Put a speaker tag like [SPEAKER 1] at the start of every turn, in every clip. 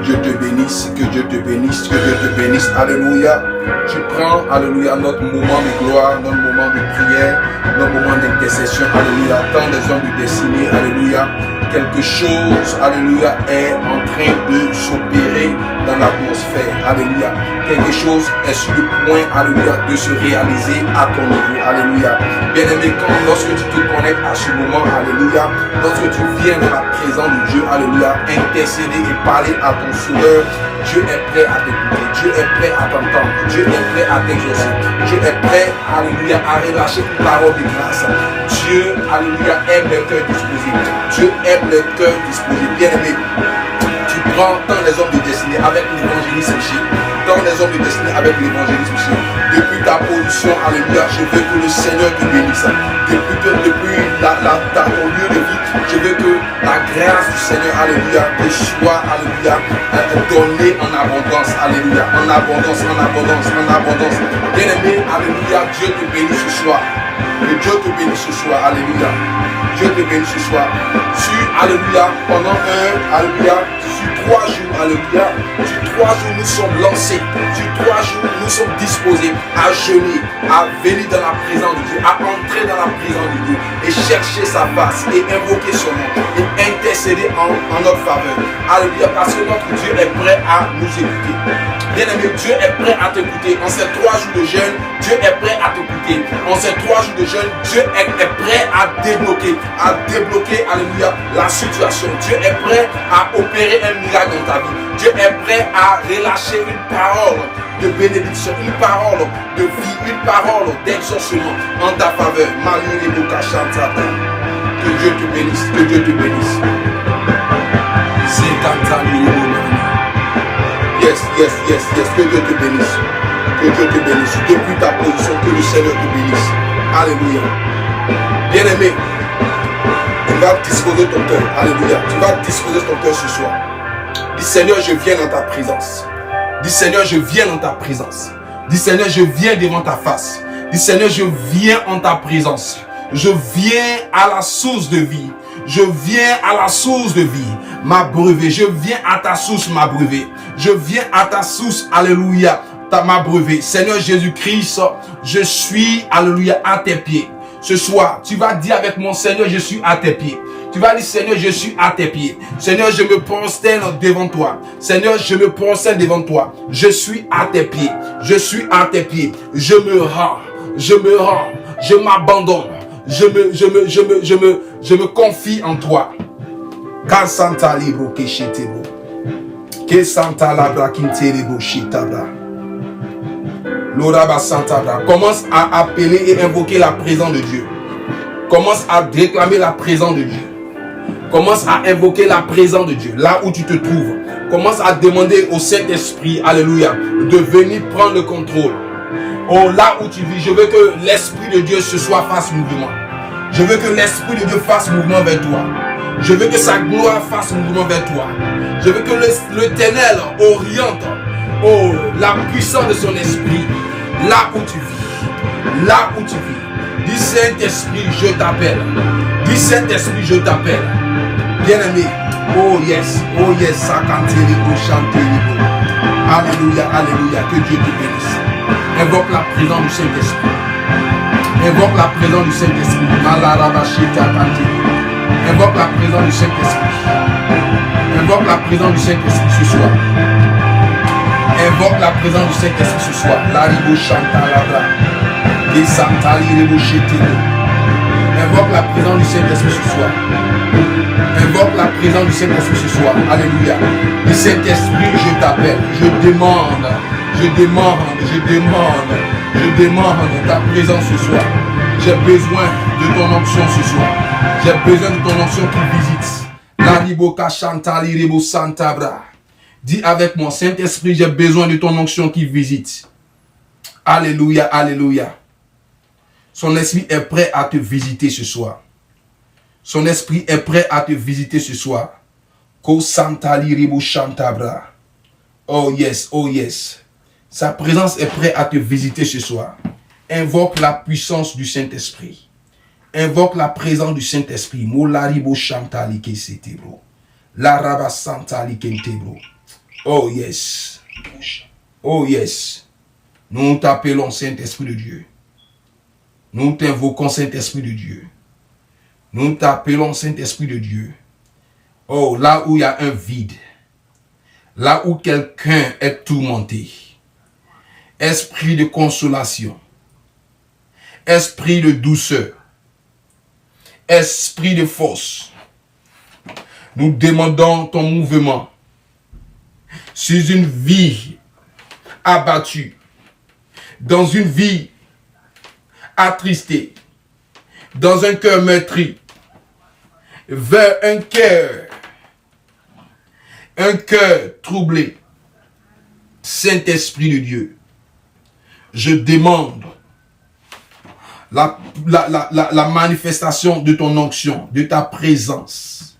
[SPEAKER 1] Dieu te bénisse, que Dieu te bénisse, que Dieu te bénisse. Alléluia. Tu prends, alléluia, notre moment de gloire, notre moment de prière, notre moment d'intercession. Alléluia. Tant des hommes de destinée. Alléluia. Quelque chose, alléluia, est en train de s'opérer dans l'atmosphère. Alléluia. Quelque chose est sur le point, alléluia, de se réaliser à ton niveau. Alléluia. Bien-aimé, lorsque tu te connectes à ce moment, alléluia, lorsque tu viens dans la présence de Dieu, alléluia, intercéder et parler à ton Sauveur, Dieu est prêt à t'écouter, Dieu est prêt à t'entendre, Dieu est prêt à t'exaucer, Dieu est prêt, alléluia, à relâcher une parole de grâce. Dieu, alléluia, aime les cœurs disposés. Dieu aime les cœurs disposés. Bien-aimé, tu prends tant les hommes de destinée avec l'évangélisme chez, tant les hommes de destinée avec l'évangélisme chez. Depuis ta position, alléluia, je veux que le Seigneur te bénisse. Depuis ton lieu de vie, je veux que la grâce du Seigneur, alléluia, te soit, alléluia, donnée en abondance, alléluia, en abondance, en abondance, en abondance. Bien-aimé, alléluia, Dieu te bénisse ce soir. Que Dieu te bénisse ce soir, alléluia. Dieu te bénisse ce soir. Alléluia, pendant alléluia, sur 3 jours, alléluia, sur 3 jours nous sommes lancés, sur 3 jours nous sommes disposés à jeûner, à venir dans la présence de Dieu, à entrer dans la présence de Dieu et chercher sa face et invoquer son nom et intercéder en notre faveur. Alléluia, parce que notre Dieu est prêt à nous écouter. Bien-aimé, Dieu est prêt à t'écouter. En ces 3 jours de jeûne, Dieu est prêt à t'écouter. En ces 3 jours de jeûne, Dieu est prêt à débloquer, alléluia, la situation. Dieu est prêt à opérer un miracle dans ta vie. Dieu est prêt à relâcher une parole de bénédiction, une parole de vie, une parole d'exaucement en ta faveur. Que Dieu te bénisse, que Dieu te bénisse. Yes, que Dieu te bénisse. Que Dieu te bénisse. Depuis ta position, que le Seigneur te bénisse. Alléluia. Bien-aimé, tu vas disposer ton cœur. Alléluia. Tu vas disposer ton cœur ce soir. Dis Seigneur, je viens dans ta présence. Dis Seigneur, je viens dans ta présence. Dis Seigneur, je viens devant ta face. Dis Seigneur, je viens en ta présence. Je viens à la source de vie. Je viens à la source de vie, m'abreuver. Je viens à ta source, m'abreuver. Je viens à ta source, alléluia, m'abreuver. Seigneur Jésus-Christ, je suis, alléluia, à tes pieds. Ce soir, tu vas dire avec mon Seigneur, je suis à tes pieds. Tu vas dire, Seigneur, je suis à tes pieds. Seigneur, je me prosterne devant toi. Seigneur, je me prosterne devant toi. Je suis à tes pieds. Je suis à tes pieds. Je me rends. Je m'abandonne. Je me confie en toi. Ka santa libro ke shetebo. Ke santa labra kinterebo shetabra. Loraba santa bra. Commence à appeler et invoquer la présence de Dieu. Commence à réclamer la présence de Dieu. Commence à invoquer la présence de Dieu. Là où tu te trouves. Commence à demander au Saint-Esprit, alléluia, de venir prendre le contrôle. Oh, là où tu vis, je veux que l'Esprit de Dieu ce soir fasse mouvement. Je veux que l'Esprit de Dieu fasse mouvement vers toi. Je veux que sa gloire fasse mouvement vers toi. Je veux que l'Éternel oriente, oh, la puissance de son esprit là où tu vis. Là où tu vis. Dis Saint-Esprit, je t'appelle. Dis Saint-Esprit, je t'appelle. Bien-aimé. Oh yes, ça cante les chanter. Alléluia, alléluia. Que Dieu te bénisse. Invoque la présence du Saint-Esprit. Invoque la présence du Saint-Esprit. Invoque la présence du Saint-Esprit. Invoque la présence du Saint-Esprit ce soir. Invoque la présence du Saint-Esprit ce soir. Laribo chanta labra. Des santali rebo chetino. Invoque la présence du Saint-Esprit ce soir. Invoque la présence du Saint-Esprit ce soir. Alléluia. Le Saint-Esprit, je t'appelle. Je demande ta présence ce soir. J'ai besoin de ton onction ce soir. J'ai besoin de ton onction qui visite. Lariboka chantali rebo santabra. Dis avec moi, Saint-Esprit, j'ai besoin de ton onction qui visite. Alléluia, alléluia. Son esprit est prêt à te visiter ce soir. Son esprit est prêt à te visiter ce soir. Ko santali rebo chantabra. Oh yes, oh yes. Sa présence est prête à te visiter ce soir. Invoque la puissance du Saint-Esprit. Invoque la présence du Saint-Esprit. Molaribo chantali ke setebro. La raba santali kentebro. Oh yes. Oh yes. Nous t'appelons Saint-Esprit de Dieu. Nous t'invoquons Saint-Esprit de Dieu. Nous t'appelons Saint-Esprit de Dieu. Oh, là où il y a un vide. Là où quelqu'un est tourmenté. Esprit de consolation. Esprit de douceur. Esprit de force. Nous demandons ton mouvement sur une vie abattue, dans une vie attristée, dans un cœur meurtri, vers un cœur troublé. Saint-Esprit de Dieu, je demande la manifestation de ton onction, de ta présence.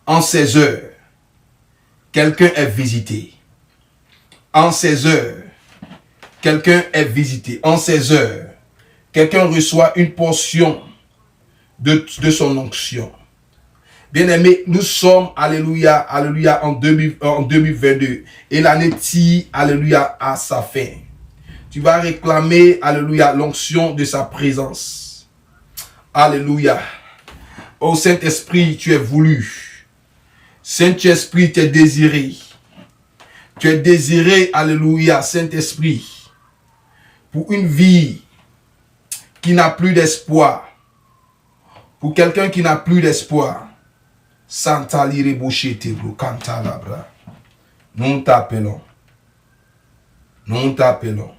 [SPEAKER 1] En ces heures, quelqu'un est visité. En ces heures, quelqu'un est visité. En ces heures, quelqu'un reçoit une portion de son onction. Bien-aimés, nous sommes, alléluia, alléluia, en 2022. Et l'année tire, alléluia, à sa fin. Tu vas réclamer, alléluia, l'onction de sa présence. Alléluia. Ô Saint-Esprit, tu es voulu. Saint-Esprit, tu es désiré. Tu es désiré, alléluia, Saint-Esprit, pour une vie qui n'a plus d'espoir. Pour quelqu'un qui n'a plus d'espoir. Santa lire bouchete bro, canta labra. Nous t'appelons. Nous t'appelons.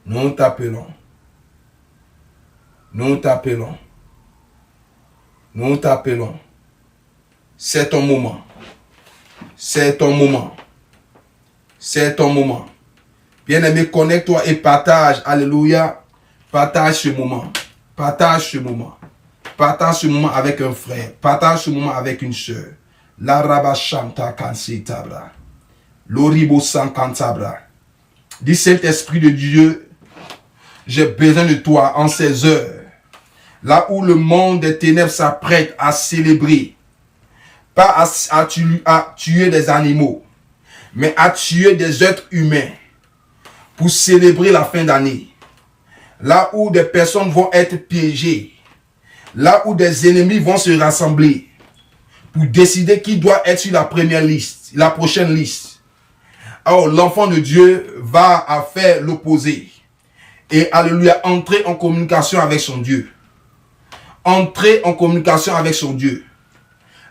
[SPEAKER 1] Nous t'appelons. Nous t'appelons. Nous t'appelons. C'est ton moment. C'est ton moment. C'est ton moment. Bien-aimé, connecte-toi et partage. Alléluia. Partage ce moment. Partage ce moment. Partage ce moment avec un frère. Partage ce moment avec une soeur. La raba chanta kansetabra. L'oribo san kantabra. Dis Saint-Esprit de Dieu, j'ai besoin de toi en ces heures. Là où le monde des ténèbres s'apprête à célébrer. Pas à tuer des animaux, mais à tuer des êtres humains pour célébrer la fin d'année. Là où des personnes vont être piégées. Là où des ennemis vont se rassembler pour décider qui doit être sur la première liste, la prochaine liste. Alors l'enfant de Dieu va faire l'opposé. Et alléluia, entrer en communication avec son Dieu. Entrer en communication avec son Dieu.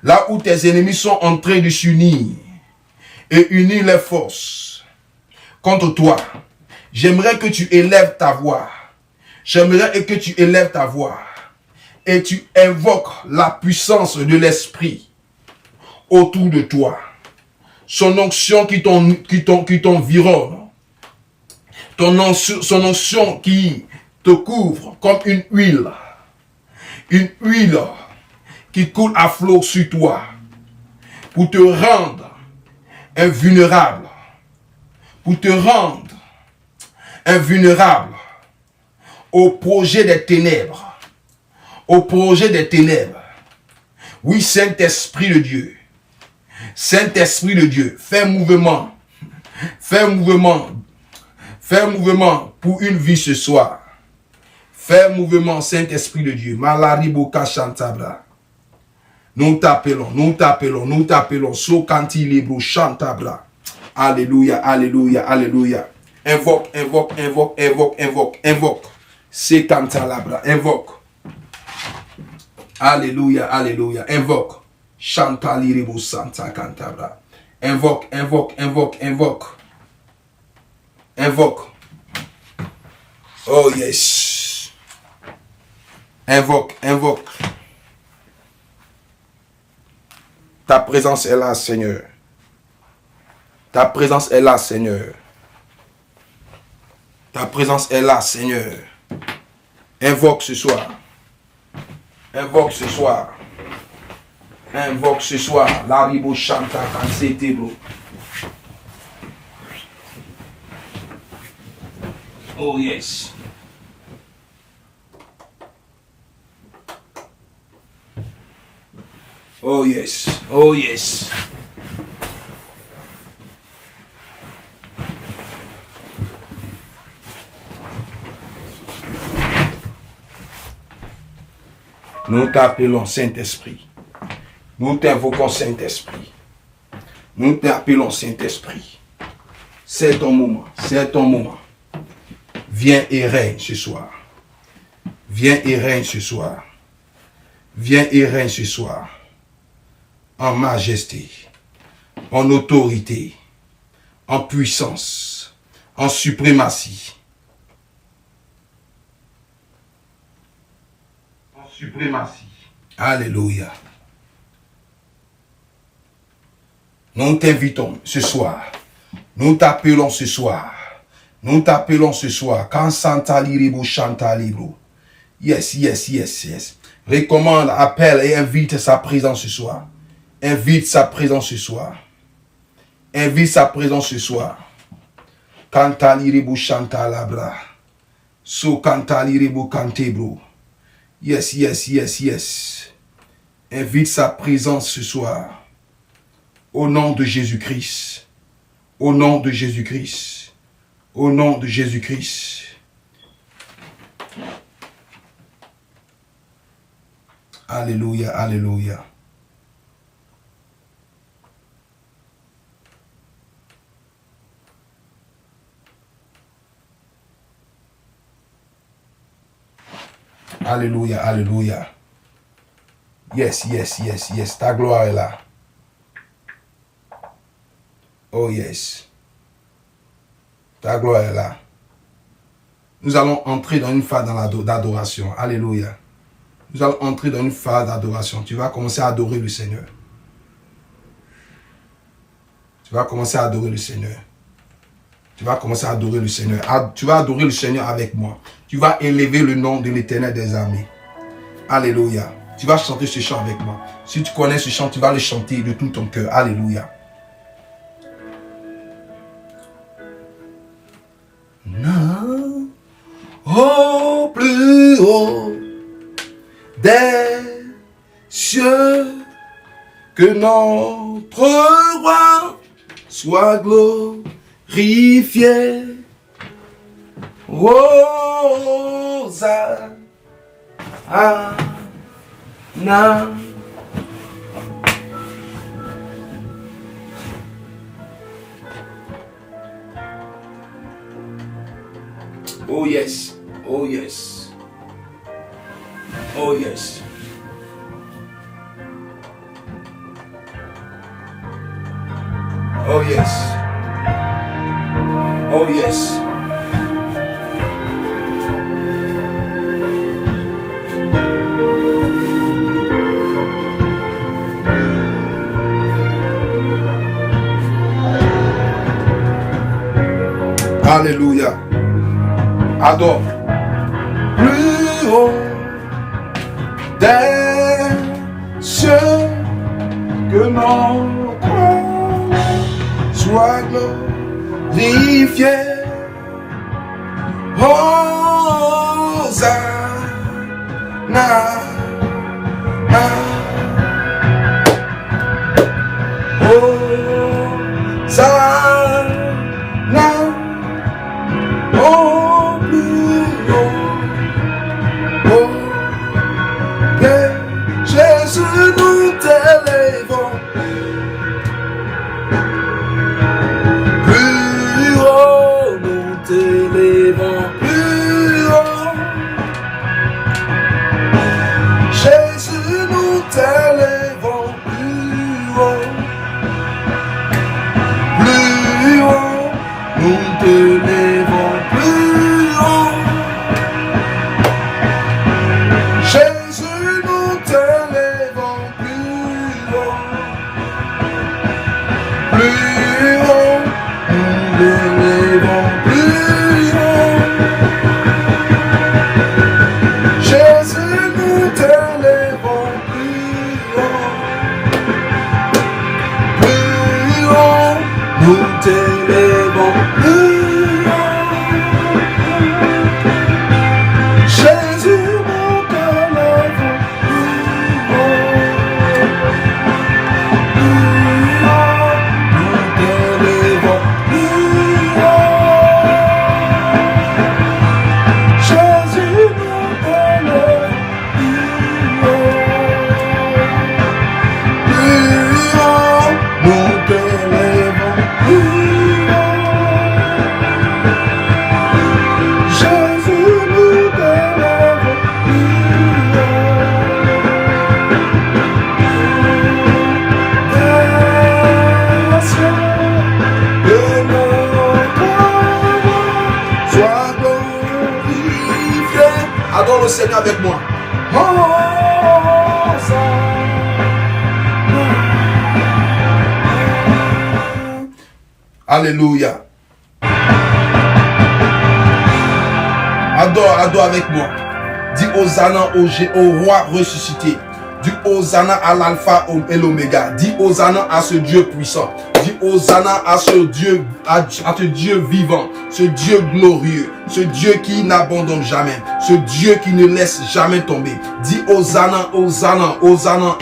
[SPEAKER 1] Là où tes ennemis sont en train de s'unir et unir les forces contre toi. J'aimerais que tu élèves ta voix. J'aimerais que tu élèves ta voix. Et tu invoques la puissance de l'Esprit autour de toi. Son onction qui t'environne. Son onction qui te couvre comme une huile. Une huile qui coule à flot sur toi. Pour te rendre invulnérable. Pour te rendre invulnérable au projet des ténèbres. Au projet des ténèbres. Oui, Saint-Esprit de Dieu. Saint-Esprit de Dieu, fais mouvement. Fais mouvement. Fais mouvement pour une vie ce soir. Fais mouvement, Saint-Esprit de Dieu. Malariboka chantabra. Nous t'appelons, nous t'appelons, nous t'appelons. Sokanti libro chantabra. Alléluia, alléluia, alléluia. Invoque, invoque, invoque, invoque, invoque, invoque. C'est cantalabra, invoque. Alléluia, alléluia. Invoque. Chantaliribo Santa Cantabra. Invoque, invoque, invoque, invoque. Invoque. Oh yes. Invoque, invoque. Ta présence est là, Seigneur. Ta présence est là, Seigneur. Ta présence est là, Seigneur. Invoque ce soir. Invoque ce soir. Invoque ce soir. Laribo chanta kansetebo. Oh yes. Oh yes. Oh yes. Nous t'appelons Saint-Esprit. Nous t'invoquons Saint-Esprit. Nous t'appelons Saint-Esprit. C'est ton moment. C'est ton moment. Viens et règne ce soir. Viens et règne ce soir. Viens et règne ce soir. En majesté, en autorité, en puissance, en suprématie. En suprématie. Alléluia. Nous t'invitons ce soir. Nous t'appelons ce soir. Nous t'appelons ce soir. Quand Santa Liribo Chanta Libro. Yes, yes, yes, yes. Recommande, appelle et invite sa présence ce soir. Invite sa présence ce soir. Invite sa présence ce soir. Canta Liribo Chanta Labra. So Canta Liribo Cantebro. Yes, yes, yes, yes. Invite sa présence ce soir. Au nom de Jésus-Christ. Au nom de Jésus-Christ. Au nom de Jésus-Christ. Alléluia, alléluia. Alléluia, alléluia. Yes, yes, yes, yes. Ta gloire est là. Oh yes. Ta gloire est là. Nous allons entrer dans une phase d'adoration. Alléluia. Nous allons entrer dans une phase d'adoration. Tu vas commencer à adorer le Seigneur. Tu vas commencer à adorer le Seigneur. Tu vas commencer à adorer le Seigneur. Tu vas adorer le Seigneur avec moi. Tu vas élever le nom de l'Éternel des armées. Alléluia. Tu vas chanter ce chant avec moi. Si tu connais ce chant, tu vas le chanter de tout ton cœur. Alléluia. Non. Au plus haut des cieux, que notre roi soit glorifié. Hosanna. Oh yes, oh yes, oh yes. Oh yes, oh yes. Alléluia. Adore. Plus haut des cieux, que notre soit glorifié. Hosanna. Hosanna. Oh, plus haut, oh, que Jésus nous t'élèvons. Plus haut, nous t'élèvons. Plus haut, Jésus nous t'élèvons. Plus haut, nous t'élèvons. avec moi. Alléluia. Adore avec moi. Dis Hosanna au roi ressuscité. Dis Hosanna à l'alpha et l'oméga. Dis Hosanna à ce Dieu puissant. Dis Hosanna à ce Dieu, à ce Dieu vivant, ce Dieu glorieux, ce Dieu qui n'abandonne jamais, ce Dieu qui ne laisse jamais tomber. Dis Hosanna, Hosanna, Hosanna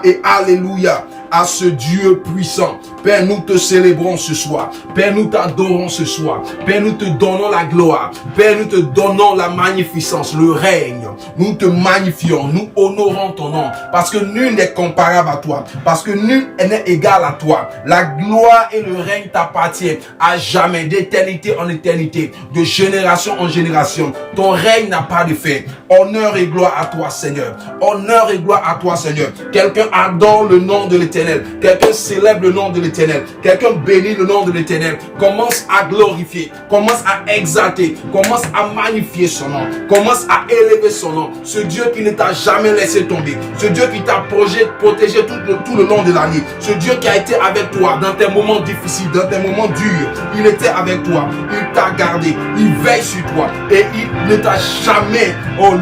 [SPEAKER 1] et Alléluia à ce Dieu puissant. Père, nous te célébrons ce soir. Père, nous t'adorons ce soir. Père, nous te donnons la gloire. Père, nous te donnons la magnificence, le règne. Nous te magnifions, nous honorons ton nom. Parce que nul n'est comparable à toi. Parce que nul n'est égal à toi. La gloire et le règne t'appartiennent à jamais, d'éternité en éternité, de génération en génération. Ton règne n'a pas de fin. Honneur et gloire à toi, Seigneur. Honneur et gloire à toi, Seigneur. Quelqu'un adore le nom de l'Éternel. Quelqu'un célèbre le nom de l'Éternel. Quelqu'un bénit le nom de l'Éternel. Commence à glorifier. Commence à exalter. Commence à magnifier son nom. Commence à élever son nom. Ce Dieu qui ne t'a jamais laissé tomber. Ce Dieu qui t'a protégé tout le long de l'année. Ce Dieu qui a été avec toi dans tes moments difficiles, dans tes moments durs. Il était avec toi. Il t'a gardé. Il veille sur toi. Et il ne t'a jamais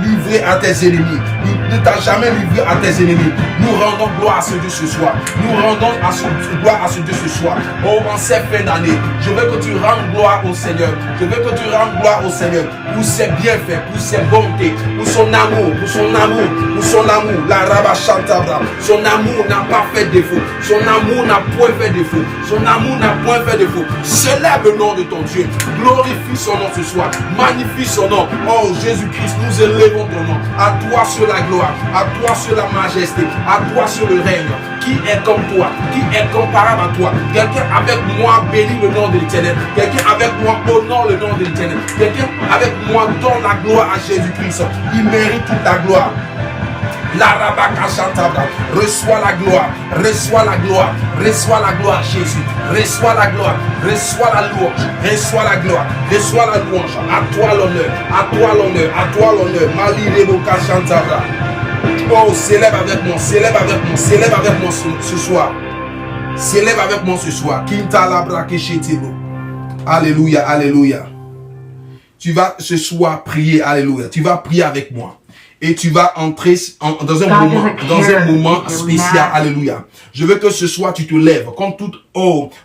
[SPEAKER 1] livré à tes ennemis. Il ne t'a jamais livré à tes ennemis. Nous rendons gloire à ce Dieu ce soir. Nous rendons gloire à ce Dieu ce soir. Oh, en cette fin d'année, je veux que tu rendes gloire au Seigneur. Je veux que tu rendes gloire au Seigneur pour ses bienfaits, pour ses bontés, pour son amour, pour son amour, pour son amour. La Rabba Chantabra. Son amour n'a pas fait défaut. Son amour n'a point fait défaut. Son amour n'a point fait défaut. Célèbre le nom de ton Dieu. Glorifie son nom ce soir. Magnifie son nom. Oh Jésus-Christ, nous élevons ton nom. À toi sur la gloire. À toi sur la majesté. À toi sur le règne. Qui est comme toi? Qui est comparable à toi? Quelqu'un avec moi bénit le nom de l'Éternel. Quelqu'un avec moi honore le nom de l'Éternel. Quelqu'un avec moi donne la gloire à Jésus-Christ. Il mérite toute la gloire. La Rabaka Chantabra, reçois la gloire, reçois la gloire, reçois la gloire, Jésus, reçois la gloire, reçois la louange, reçois la gloire, reçois la louange, à toi l'honneur, à toi l'honneur, à toi l'honneur, Mali Reboka Chantabra. Oh, célèbre avec moi, célèbre avec moi, célèbre avec moi ce soir, célèbre avec moi ce soir, Kintalabra Keshetebo. Alléluia, alléluia. Tu vas ce soir prier, alléluia, tu vas prier avec moi. Et tu vas entrer dans un moment spécial. Alléluia. Je veux que ce soir tu te lèves contre toute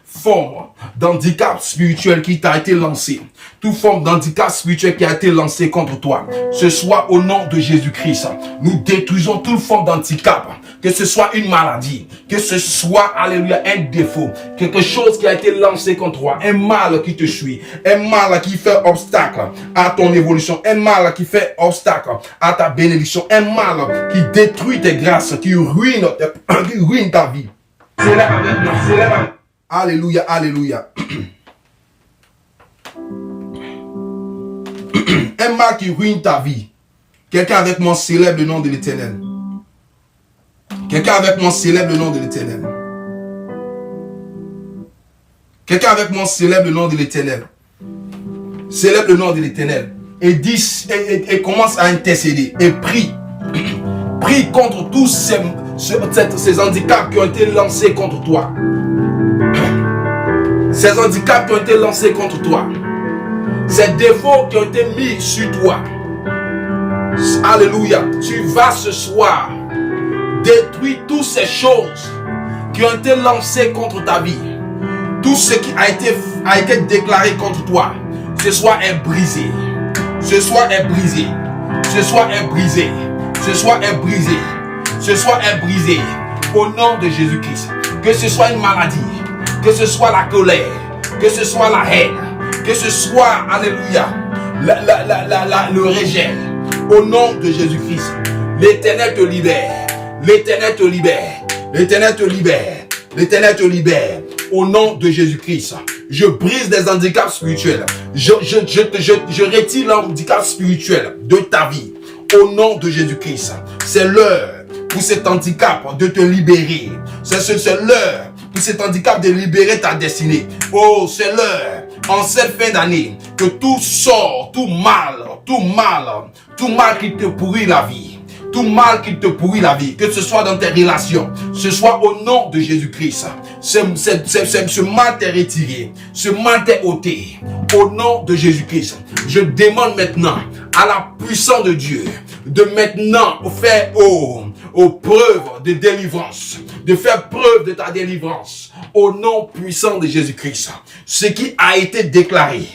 [SPEAKER 1] forme d'handicap spirituel qui t'a été lancé. Toute forme d'handicap spirituel qui a été lancé contre toi. Ce soir, au nom de Jésus-Christ, nous détruisons toute forme d'handicap. Que ce soit une maladie, que ce soit, alléluia, un défaut, quelque chose qui a été lancé contre toi, un mal qui te suit, un mal qui fait obstacle à ton évolution, un mal qui fait obstacle à ta bénédiction, un mal qui détruit tes grâces, qui ruine ta vie. Célèbre avec moi, célèbre. Alléluia, alléluia. Un mal qui ruine ta vie. Quelqu'un avec moi célèbre le nom de l'Éternel. Quelqu'un avec moi célèbre le nom de l'Éternel. Quelqu'un avec moi célèbre le nom de l'Éternel. Célèbre le nom de l'Éternel. Et dit et commence à intercéder. Et prie. Prie contre tous ces handicaps qui ont été lancés contre toi. Ces handicaps qui ont été lancés contre toi. Ces défauts qui ont été mis sur toi. Alléluia. Tu vas ce soir détruire toutes ces choses qui ont été lancées contre ta vie. Tout ce qui a été déclaré contre toi. Ce soir est brisé. Ce soir est brisé. Ce soir est brisé. Ce soir est brisé. Ce soir est brisé. Au nom de Jésus-Christ. Que ce soit une maladie. Que ce soit la colère. Que ce soit la haine. Que ce soit, alléluia, le rejet. Au nom de Jésus-Christ. L'Éternel te libère. L'Éternel te libère. L'Éternel te libère. L'Éternel te libère. Au nom de Jésus-Christ. Je brise des handicaps spirituels. Je retire l'handicap spirituel de ta vie. Au nom de Jésus-Christ. C'est l'heure pour cet handicap de te libérer. C'est l'heure pour cet handicap de libérer ta destinée. Oh, c'est l'heure en cette fin d'année, que tout sort, tout mal qui te pourrit la vie, tout mal qui te pourrit la vie, que ce soit dans tes relations, ce soit au nom de Jésus-Christ, ce mal t'est retiré, ce mal t'est ôté, au nom de Jésus-Christ. Je demande maintenant à la puissance de Dieu de maintenant faire aux preuves de délivrance, de faire preuve de ta délivrance, au nom puissant de Jésus-Christ. Ce qui a été déclaré,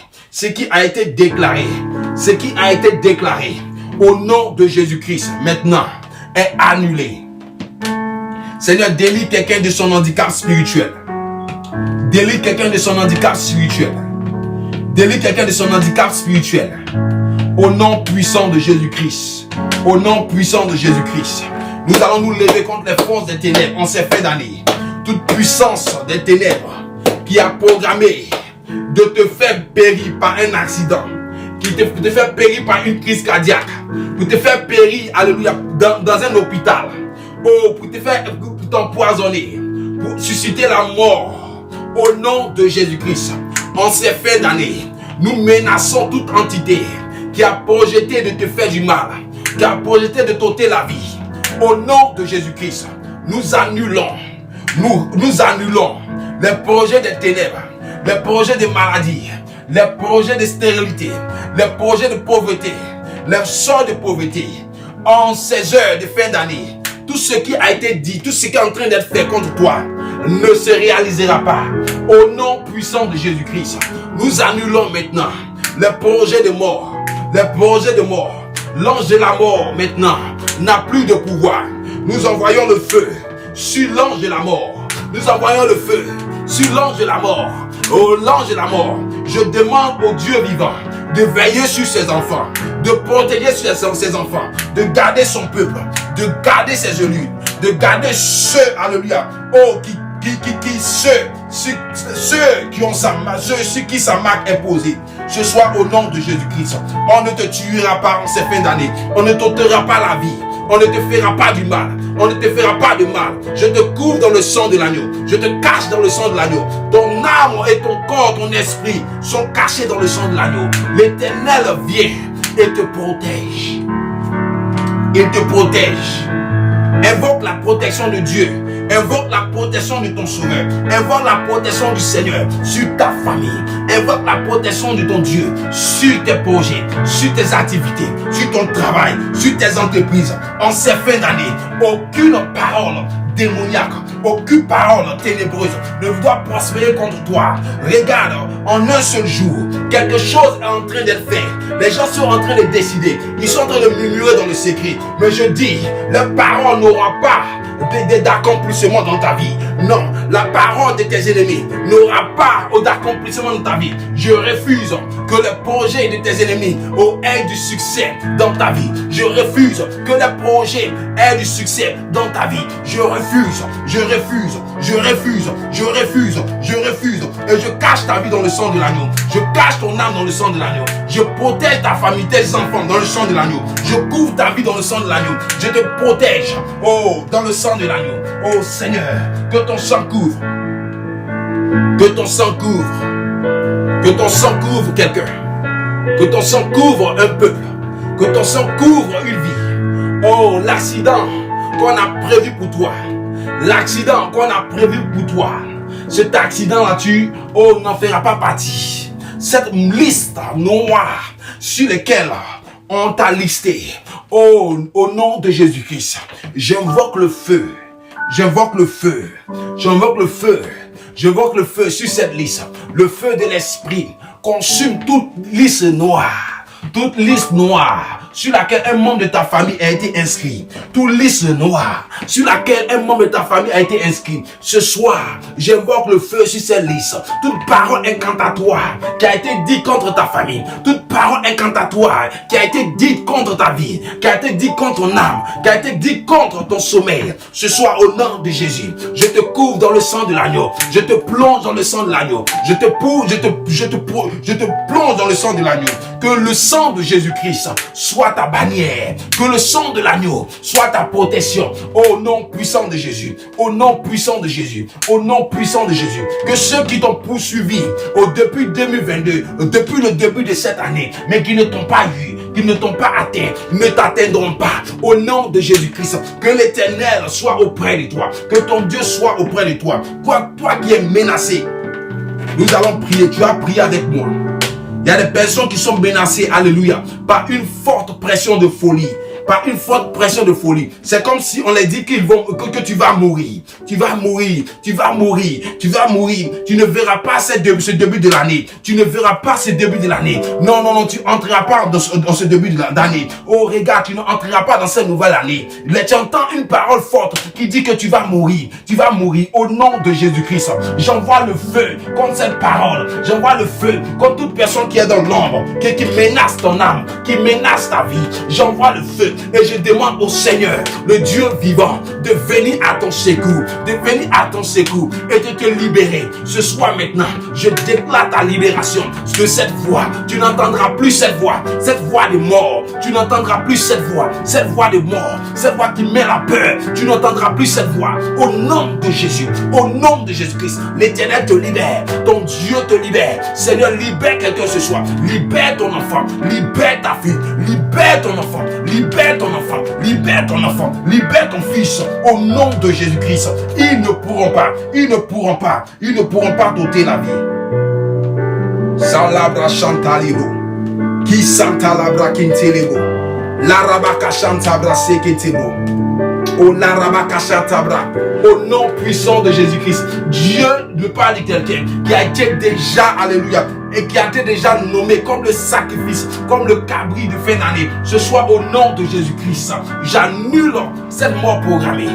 [SPEAKER 1] au nom de Jésus-Christ, maintenant, est annulé. Seigneur, délivre quelqu'un de son handicap spirituel. Délivre quelqu'un de son handicap spirituel. Délivre quelqu'un de son handicap spirituel. Au nom puissant de Jésus-Christ. Au nom puissant de Jésus-Christ. Nous allons nous lever contre les forces des ténèbres en cette fin d'année. Toute puissance des ténèbres qui a programmé de te faire périr par un accident, qui te fait périr par une crise cardiaque, pour te faire périr, alléluia, dans un hôpital, pour te faire t'empoisonner, pour susciter la mort, au nom de Jésus-Christ. En ces fins d'année, nous menaçons toute entité qui a projeté de te faire du mal, qui a projeté de t'ôter la vie. Au nom de Jésus-Christ, nous annulons les projets des ténèbres, les projets de maladie, les projets de stérilité, les projets de pauvreté, les sorts de pauvreté. En ces heures de fin d'année, tout ce qui a été dit, tout ce qui est en train d'être fait contre toi ne se réalisera pas. Au nom puissant de Jésus-Christ, nous annulons maintenant les projets de mort, les projets de mort. L'ange de la mort maintenant n'a plus de pouvoir. Nous envoyons le feu sur l'ange de la mort. Nous envoyons le feu sur l'ange de la mort. Oh, l'ange de la mort, je demande au Dieu vivant de veiller sur ses enfants, de protéger ses enfants, de garder son peuple, de garder ses élus, de garder ceux, alléluia, ceux qui sa marque est posée. Ce soit au nom de Jésus-Christ. On ne te tuera pas en ces fins d'année. On ne t'ôtera pas la vie. On ne te fera pas du mal. On ne te fera pas de mal. Je te couvre dans le sang de l'agneau. Je te cache dans le sang de l'agneau. Ton âme et ton corps, ton esprit sont cachés dans le sang de l'agneau. L'Éternel vient et te protège. Il te protège. Invoque la protection de Dieu. Invoque la protection de ton sauveur. Invoque la protection du Seigneur sur ta famille. Invoque la protection de ton Dieu sur tes projets, sur tes activités, sur ton travail, sur tes entreprises. En ces fins d'année, aucune parole démoniaque, aucune parole ténébreuse ne doit prospérer contre toi. Regarde, en un seul jour, quelque chose est en train d'être fait. Les gens sont en train de décider. Ils sont en train de murmurer dans le secret. Mais je dis, la parole n'aura pas d'accomplissement dans ta vie. Non, la parole de tes ennemis n'aura pas d'accomplissement dans ta vie. Je refuse que les projets de tes ennemis aient du succès dans ta vie. Je refuse que les projets aient du succès dans ta vie. Je refuse. Et je cache ta vie dans le sang de l'agneau. Je cache ton âme dans le sang de l'agneau. Je protège ta famille, tes enfants dans le sang de l'agneau. Je couvre ta vie dans le sang de l'agneau. Je te protège, dans le sang de l'agneau. Oh Seigneur, que ton sang couvre. Que ton sang couvre. Que ton sang couvre quelqu'un. Que ton sang couvre un peuple. Que ton sang couvre une vie. Oh, l'accident qu'on a prévu pour toi. L'accident qu'on a prévu pour toi. Cet accident-là, tu n'en feras pas partie. Cette liste noire sur laquelle on t'a listé. Au nom de Jésus-Christ, j'invoque le feu. J'invoque le feu. J'invoque le feu. J'invoque le feu sur cette liste. Le feu de l'esprit consume toute liste noire. Toute liste noire sur laquelle un membre de ta famille a été inscrit. Toute liste noire sur laquelle un membre de ta famille a été inscrit. Ce soir, j'invoque le feu sur cette liste. Toute parole incantatoire qui a été dite contre ta famille. Toute parole incantatoire qui a été dite contre ta vie. Qui a été dite contre ton âme. Qui a été dite contre ton sommeil. Ce soir, au nom de Jésus, je te couvre dans le sang de l'agneau. Je te plonge dans le sang de l'agneau. Je te plonge dans le sang de l'agneau. Que le sang de Jésus-Christ soit soit ta bannière, que le sang de l'agneau soit ta protection. Au nom puissant de Jésus, au nom puissant de Jésus, au nom puissant de Jésus. Que ceux qui t'ont poursuivi depuis 2022, depuis le début de cette année, mais qui ne t'ont pas eu, qui ne t'ont pas atteint, ne t'atteindront pas. Au nom de Jésus-Christ, que l'Éternel soit auprès de toi, que ton Dieu soit auprès de toi. Toi qui es menacé, nous allons prier. Tu vas prier avec moi. Il y a des personnes qui sont menacées, alléluia, par une forte pression de folie. Par une forte pression de folie. C'est comme si on les dit que tu vas mourir. Tu vas mourir. Tu vas mourir. Tu vas mourir. Tu ne verras pas ce début de l'année. Tu ne verras pas ce début de l'année. Non, non, non, tu n'entreras pas dans ce début de l'année. Oh, regarde, tu n'entreras pas dans cette nouvelle année. Tu entends une parole forte qui dit que tu vas mourir. Tu vas mourir au nom de Jésus-Christ. J'envoie le feu contre cette parole. J'envoie le feu contre toute personne qui est dans l'ombre, qui menace ton âme, qui menace ta vie. J'envoie le feu. Et je demande au Seigneur, le Dieu vivant, de venir à ton secours, et de te libérer. Ce soir maintenant, je déclare ta libération. De cette voix, tu n'entendras plus cette voix de mort. Tu n'entendras plus cette voix de mort, cette voix qui met la peur. Tu n'entendras plus cette voix. Au nom de Jésus, au nom de Jésus-Christ, l'Éternel te libère. Ton Dieu te libère. Seigneur, libère quelqu'un ce soir. Libère ton enfant, libère ta fille, libère ton enfant, libère ton enfant, libère ton enfant, libère ton fils au nom de Jésus-Christ. Ils ne pourront pas t'ôter la vie. Salabra chantaliro, qui santalabra quintelebo, larabaka chantabra seketebo, au larabaka chantabra, au nom puissant de Jésus-Christ. Dieu me parle de quelqu'un qui a été déjà, alléluia, et qui a été déjà nommé comme le sacrifice, comme le cabri de fin d'année. Ce soir, au nom de Jésus-Christ, j'annule cette mort programmée.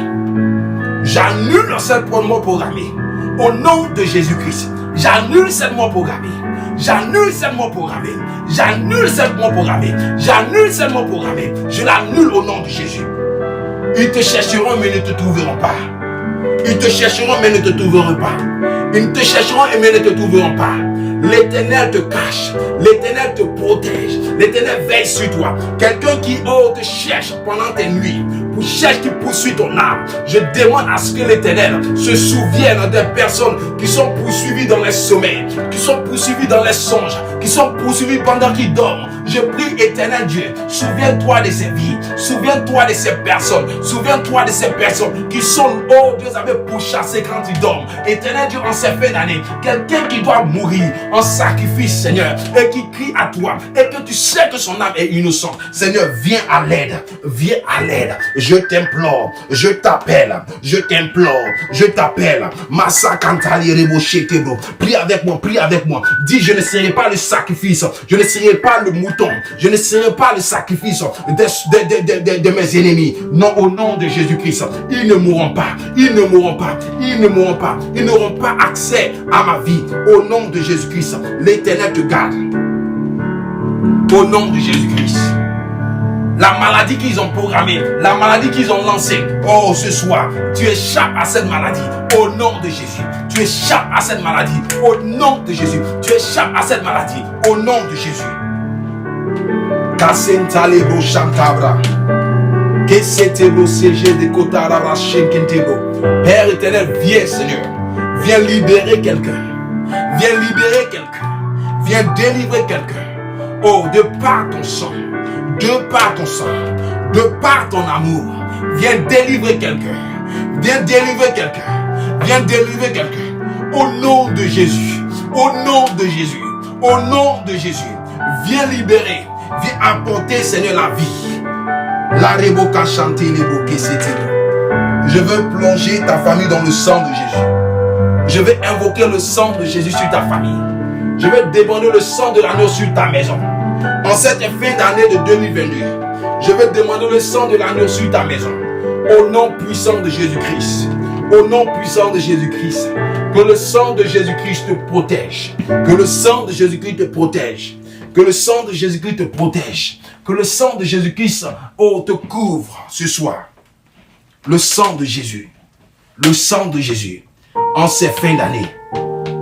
[SPEAKER 1] J'annule cette mort programmée. Au nom de Jésus-Christ, j'annule cette mort programmée. J'annule cette mort programmée. J'annule cette mort programmée. J'annule cette mort programmée. Je l'annule au nom de Jésus. Ils te chercheront mais ne te trouveront pas. Ils te chercheront mais ne te trouveront pas. Ils te chercheront mais ne te trouveront pas. L'Éternel te cache, l'Éternel te protège, l'Éternel veille sur toi. Quelqu'un qui te cherche pendant tes nuits, qui poursuit ton âme. Je demande à ce que l'Éternel se souvienne des personnes qui sont poursuivies dans les sommeils, qui sont poursuivies dans les songes, qui sont poursuivies pendant qu'ils dorment. Je prie, Éternel Dieu, souviens-toi de ces vies, souviens-toi de ces personnes, souviens-toi de ces personnes qui sont, oh Dieu, avait pourchassé quand ils dorment. Éternel Dieu, en ces fins d'année, quelqu'un qui doit mourir en sacrifice, Seigneur, et qui crie à toi, et que tu sais que son âme est innocente. Seigneur, viens à l'aide, viens à l'aide. Je t'implore, je t'appelle, je t'implore, je t'appelle. Massa Kantali Rebo. Prie avec moi, prie avec moi. Dis, je ne serai pas le sacrifice, je ne serai pas le mouton, je ne serai pas le sacrifice de mes ennemis. Non, au nom de Jésus-Christ, ils ne mourront pas, ils ne mourront pas, ils ne mourront pas, ils n'auront pas accès à ma vie. Au nom de Jésus-Christ, l'Éternel te garde. Au nom de Jésus-Christ. La maladie qu'ils ont programmée, la maladie qu'ils ont lancée, oh ce soir, tu échappes à cette maladie. Au nom de Jésus, tu échappes à cette maladie. Au nom de Jésus, tu échappes à cette maladie. Au nom de Jésus. Kasentalebo chantabra. Kesetebo CG de Kotarara Shenkentebo. Père éternel, viens Seigneur. Viens libérer quelqu'un. Viens libérer quelqu'un. Viens délivrer quelqu'un. Oh, de par ton sang, de par ton sang, de par ton amour, viens délivrer quelqu'un. Viens délivrer quelqu'un. Viens délivrer quelqu'un. Au nom de Jésus. Au nom de Jésus. Au nom de Jésus. Viens libérer. Viens apporter, Seigneur, la vie. La reboka chanter les bouquets, c'était. Je veux plonger ta famille dans le sang de Jésus. Je vais invoquer le sang de Jésus sur ta famille. Je vais demander le sang de l'agneau sur ta maison. En cette fin d'année de 2022, je vais demander le sang de l'agneau sur ta maison. Au nom puissant de Jésus-Christ. Au nom puissant de Jésus-Christ. Que le sang de Jésus-Christ te protège. Que le sang de Jésus-Christ te protège. Que le sang de Jésus-Christ te protège. Que le sang de Jésus-Christ te couvre ce soir. Le sang de Jésus. Le sang de Jésus. En ces fins d'année.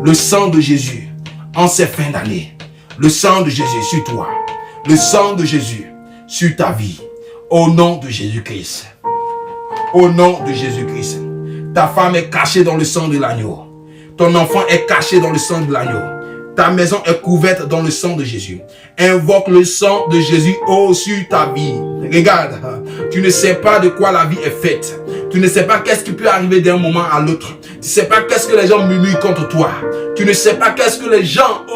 [SPEAKER 1] Le sang de Jésus. En ces fins d'année. Le sang de Jésus sur toi. Le sang de Jésus sur ta vie. Au nom de Jésus-Christ. Au nom de Jésus-Christ. Ta femme est cachée dans le sang de l'agneau. Ton enfant est caché dans le sang de l'agneau. Ta maison est couverte dans le sang de Jésus. Invoque le sang de Jésus sur ta vie. Regarde, tu ne sais pas de quoi la vie est faite. Tu ne sais pas qu'est-ce qui peut arriver d'un moment à l'autre. Tu ne sais pas qu'est-ce que les gens murmurent contre toi. Tu ne sais pas qu'est-ce que les gens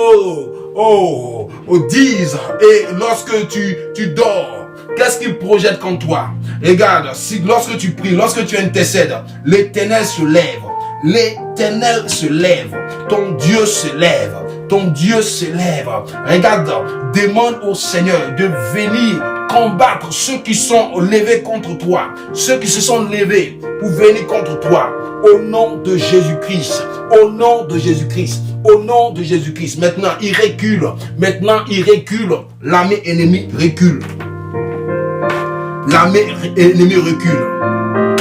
[SPEAKER 1] disent. Et lorsque tu dors, qu'est-ce qu'ils projettent contre toi? Regarde, lorsque tu pries, lorsque tu intercèdes, l'Éternel se lève. L'Éternel se lève. Ton Dieu se lève. Ton Dieu se lève. Regarde, demande au Seigneur de venir combattre ceux qui sont levés contre toi. Ceux qui se sont levés pour venir contre toi. Au nom de Jésus-Christ. Au nom de Jésus-Christ. Au nom de Jésus-Christ. Maintenant, il recule. Maintenant, il recule. L'armée ennemie recule. L'armée ennemie recule.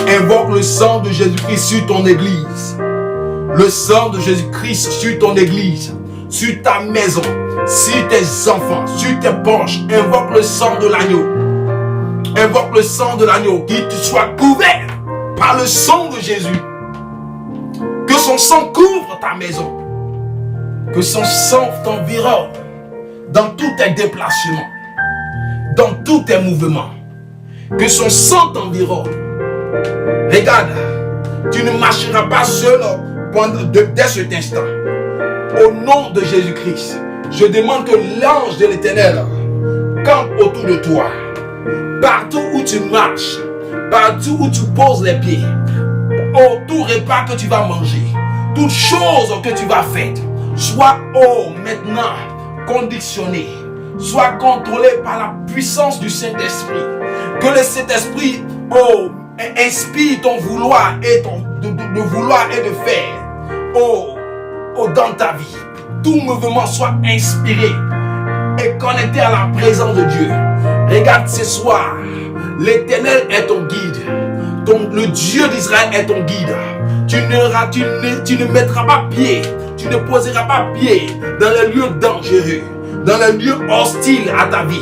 [SPEAKER 1] Invoque le sang de Jésus-Christ sur ton église. Le sang de Jésus-Christ sur ton église. Sur ta maison. Sur tes enfants. Sur tes proches. Invoque le sang de l'agneau. Invoque le sang de l'agneau. Qu'il soit couvert par le sang de Jésus. Que son sang couvre ta maison. Que son sang t'environne dans tous tes déplacements. Dans tous tes mouvements. Que son sang t'environne. Regarde, tu ne marcheras pas seul dès cet instant. Au nom de Jésus-Christ, je demande que l'ange de l'Éternel campe autour de toi. Partout où tu marches, partout où tu poses les pieds, tout repas que tu vas manger, toute chose que tu vas faire, soit maintenant conditionné, soit contrôlé par la puissance du Saint-Esprit. Que le Saint-Esprit inspire ton vouloir et de vouloir et de faire dans ta vie. Tout mouvement soit inspiré et connecté à la présence de Dieu. Regarde ce soir, l'Éternel est ton guide. Le Dieu d'Israël est ton guide. Tu ne mettras pas pied, tu ne poseras pas pied dans les lieux dangereux, dans les lieux hostiles à ta vie.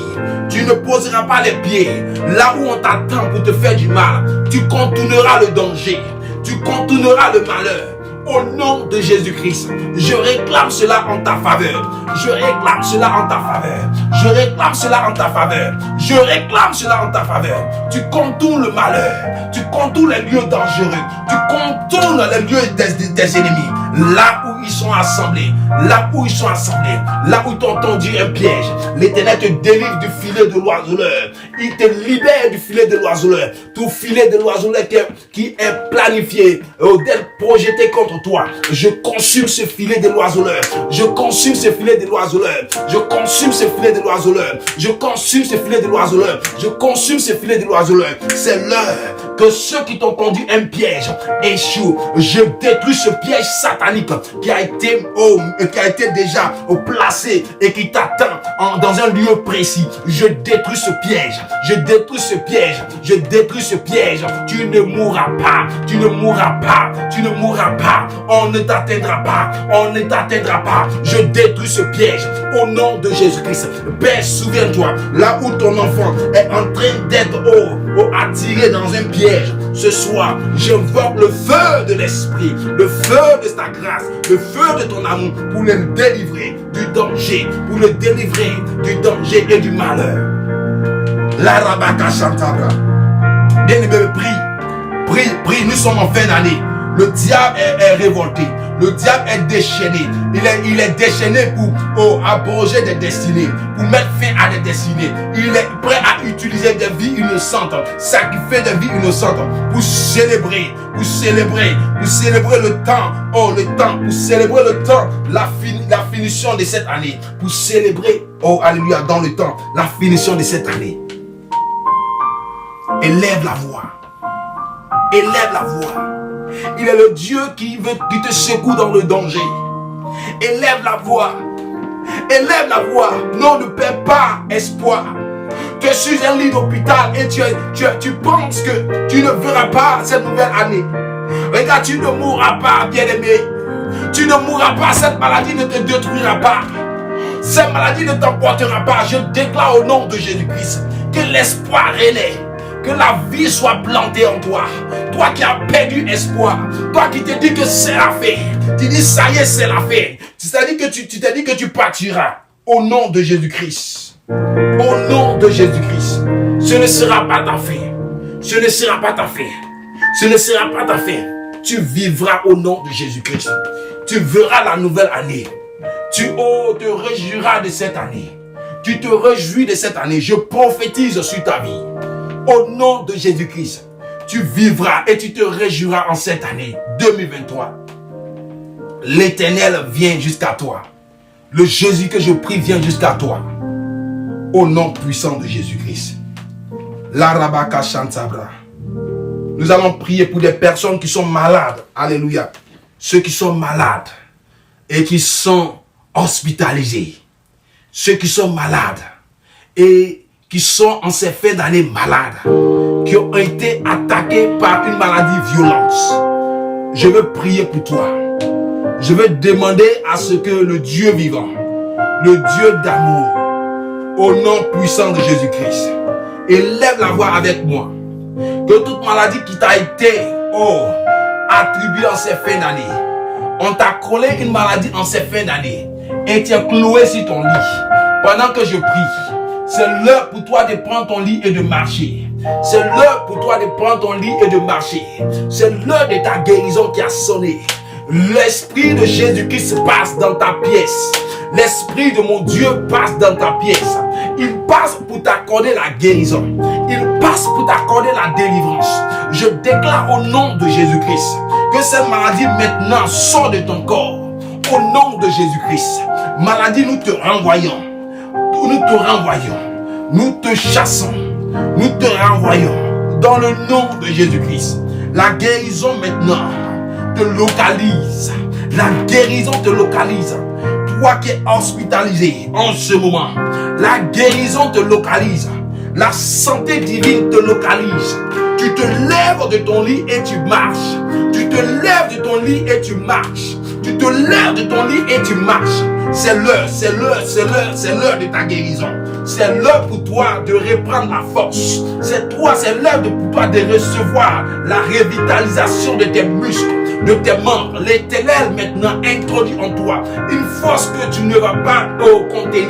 [SPEAKER 1] Tu ne poseras pas les pieds là où on t'attend pour te faire du mal. Tu contourneras le danger, tu contourneras le malheur. Au nom de Jésus-Christ, je réclame cela en ta faveur. Je réclame cela en ta faveur. Je réclame cela en ta faveur. Je réclame cela en ta faveur. Tu contournes le malheur. Tu contournes les lieux dangereux. Tu contournes les lieux des ennemis. Là où ils sont assemblés. Là où ils sont assemblés. Là où ils t'ont tendu un piège. L'Éternel te délivre du filet de l'oiseleur. Il te libère du filet de l'oiseleur. Tout filet de l'oiseleur qui est planifié, d'être projeté contre toi. Je consume ce filet de l'oiseleur. Je consume ce filet de l'oiseleur. Je consume ce filet de l'oiseleur. Je consume ce filet de l'oiseleur. Je consume ce filet de l'oiseleur. C'est l'heure que ceux qui t'ont conduit un piège échouent. Je détruis ce piège satanique qui a été déjà placé et qui t'attend dans un lieu précis. Je détruis ce piège. Je détruis ce piège. Je détruis ce piège. Tu ne mourras pas. Tu ne mourras pas. Tu ne mourras pas. On ne t'atteindra pas. On ne t'atteindra pas. Je détruis ce piège au nom de Jésus-Christ. Père, souviens-toi, là où ton enfant est en train d'être attiré dans un piège, ce soir, j'invoque le feu de l'Esprit, le feu de ta grâce, le feu de ton amour pour le délivrer du danger, pour le délivrer du danger et du malheur. La Rabaka Chantabra. Bien-aimé, prie, nous sommes en fin d'année. Le diable est révolté. Le diable est déchaîné. Il est déchaîné pour abroger des destinées, pour mettre fin à des destinées. Il est prêt à utiliser des vies innocentes, sacrifier des vies innocentes pour célébrer le temps, pour célébrer le temps, la finition de cette année, pour célébrer, alléluia, dans le temps, la finition de cette année. Élève la voix. Élève la voix. Il est le Dieu qui te secoue dans le danger. Élève la voix. Élève la voix. Non, ne perds pas espoir. Tu es sur un lit d'hôpital et tu penses que tu ne verras pas cette nouvelle année. Regarde, tu ne mourras pas, bien-aimé. Tu ne mourras pas. Cette maladie ne te détruira pas. Cette maladie ne t'emportera pas. Je déclare au nom de Jésus-Christ Que l'espoir renaît. Que la vie soit plantée en toi. Toi qui as perdu espoir. Toi qui te dis que c'est la fin. Tu dis ça y est, c'est la fin. C'est-à-dire que tu t'es dit que tu partiras. Au nom de Jésus-Christ. Au nom de Jésus-Christ. Ce ne sera pas ta fin. Ce ne sera pas ta fin. Ce ne sera pas ta fin. Tu vivras au nom de Jésus-Christ. Tu verras la nouvelle année. Tu te réjouiras de cette année. Tu te réjouis de cette année. Je prophétise sur ta vie. Au nom de Jésus-Christ, tu vivras et tu te réjouiras en cette année 2023. L'Éternel vient jusqu'à toi. Le Jésus que je prie vient jusqu'à toi. Au nom puissant de Jésus-Christ. Larabaka Shantabra. Nous allons prier pour des personnes qui sont malades. Alléluia. Ceux qui sont malades et qui sont hospitalisés. Ceux qui sont malades et qui sont en ces fins d'année malades, qui ont été attaqués par une maladie violente. Je veux prier pour toi. Je veux demander à ce que le Dieu vivant, le Dieu d'amour, au nom puissant de Jésus-Christ, élève la voix avec moi. Que toute maladie qui t'a été attribuée en ces fins d'année, on t'a collé une maladie en ces fins d'année et tu es cloué sur ton lit. Pendant que je prie, c'est l'heure pour toi de prendre ton lit et de marcher. C'est l'heure pour toi de prendre ton lit et de marcher. C'est l'heure de ta guérison qui a sonné. L'Esprit de Jésus-Christ passe dans ta pièce. L'Esprit de mon Dieu passe dans ta pièce. Il passe pour t'accorder la guérison. Il passe pour t'accorder la délivrance. Je déclare au nom de Jésus-Christ que cette maladie maintenant sort de ton corps. Au nom de Jésus-Christ. Maladie, nous te renvoyons. Nous te renvoyons, nous te chassons, nous te renvoyons dans le nom de Jésus-Christ. La guérison maintenant te localise. La guérison te localise. Toi qui es hospitalisé en ce moment, la guérison te localise. La santé divine te localise. Tu te lèves de ton lit et tu marches. Tu te lèves de ton lit et tu marches. Tu te lèves de ton lit et tu marches. C'est l'heure, c'est l'heure, c'est l'heure, c'est l'heure de ta guérison. C'est l'heure pour toi de reprendre la force. C'est l'heure pour toi de recevoir la revitalisation de tes muscles, de tes membres. L'Éternel maintenant introduit en toi une force que tu ne vas pas contenir.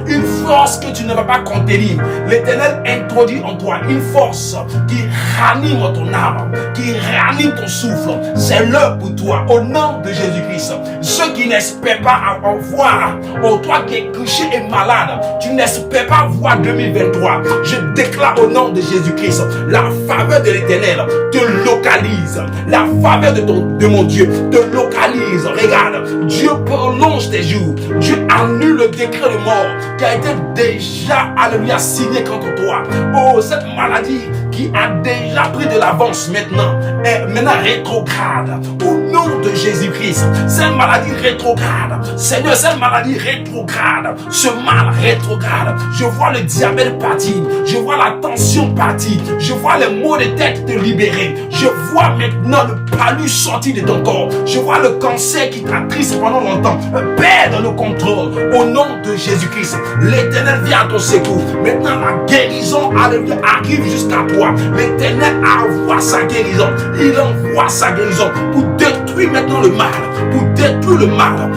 [SPEAKER 1] Une force que tu ne vas pas contenir. L'Éternel introduit en toi une force qui ranime ton âme, qui ranime ton souffle. C'est l'heure pour toi, au nom de Jésus-Christ. Ceux qui n'espèrent pas en voir, toi qui es couché et malade, tu n'espères pas voir 2023. Je déclare au nom de Jésus-Christ, la faveur de l'Éternel te localise. La faveur de mon Dieu te localise. Regarde, Dieu prolonge tes jours. Dieu annule le décret de mort qui a été déjà, alléluia, signé contre toi. Oh, cette maladie qui a déjà pris de l'avance maintenant est maintenant rétrograde. Au nom de Jésus-Christ, cette maladie rétrograde. Seigneur, cette maladie rétrograde. Ce mal rétrograde. Je vois le diabète partir. Je vois la tension partir. Je vois les maux de tête te libérer. Je vois maintenant le palu sortir de ton corps. Je vois le cancer qui t'attriste pendant longtemps perdre le contrôle. Au nom de Jésus-Christ, l'Éternel vient à ton secours. Maintenant, la guérison, alléluia, arrive jusqu'à toi. L'Éternel envoie sa guérison. Il envoie sa guérison pour détruire maintenant le mal. Pour détruire le mal.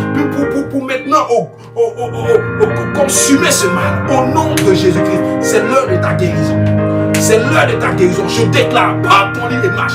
[SPEAKER 1] Pour maintenant consumer ce mal. Au nom de Jésus-Christ, c'est l'heure de ta guérison. C'est l'heure de ta guérison. Je déclare, prends ton lit et marche.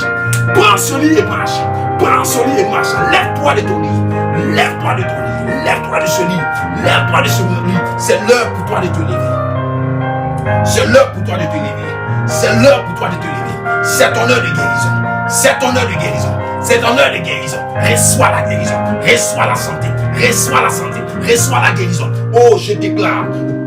[SPEAKER 1] Prends ce lit et marche. Prends ce lit et marche. Lève-toi de ton lit. Lève-toi de ton lit. Lève-toi de ce lit. Lève-toi de ce lit. C'est l'heure pour toi de te lever. C'est l'heure pour toi de te lever. C'est l'heure pour toi de te lever. C'est ton heure de guérison. C'est ton heure de guérison. C'est ton heure de guérison. Reçois la guérison. Reçois la santé. Reçois la santé. Reçois la guérison. Oh, je déclare.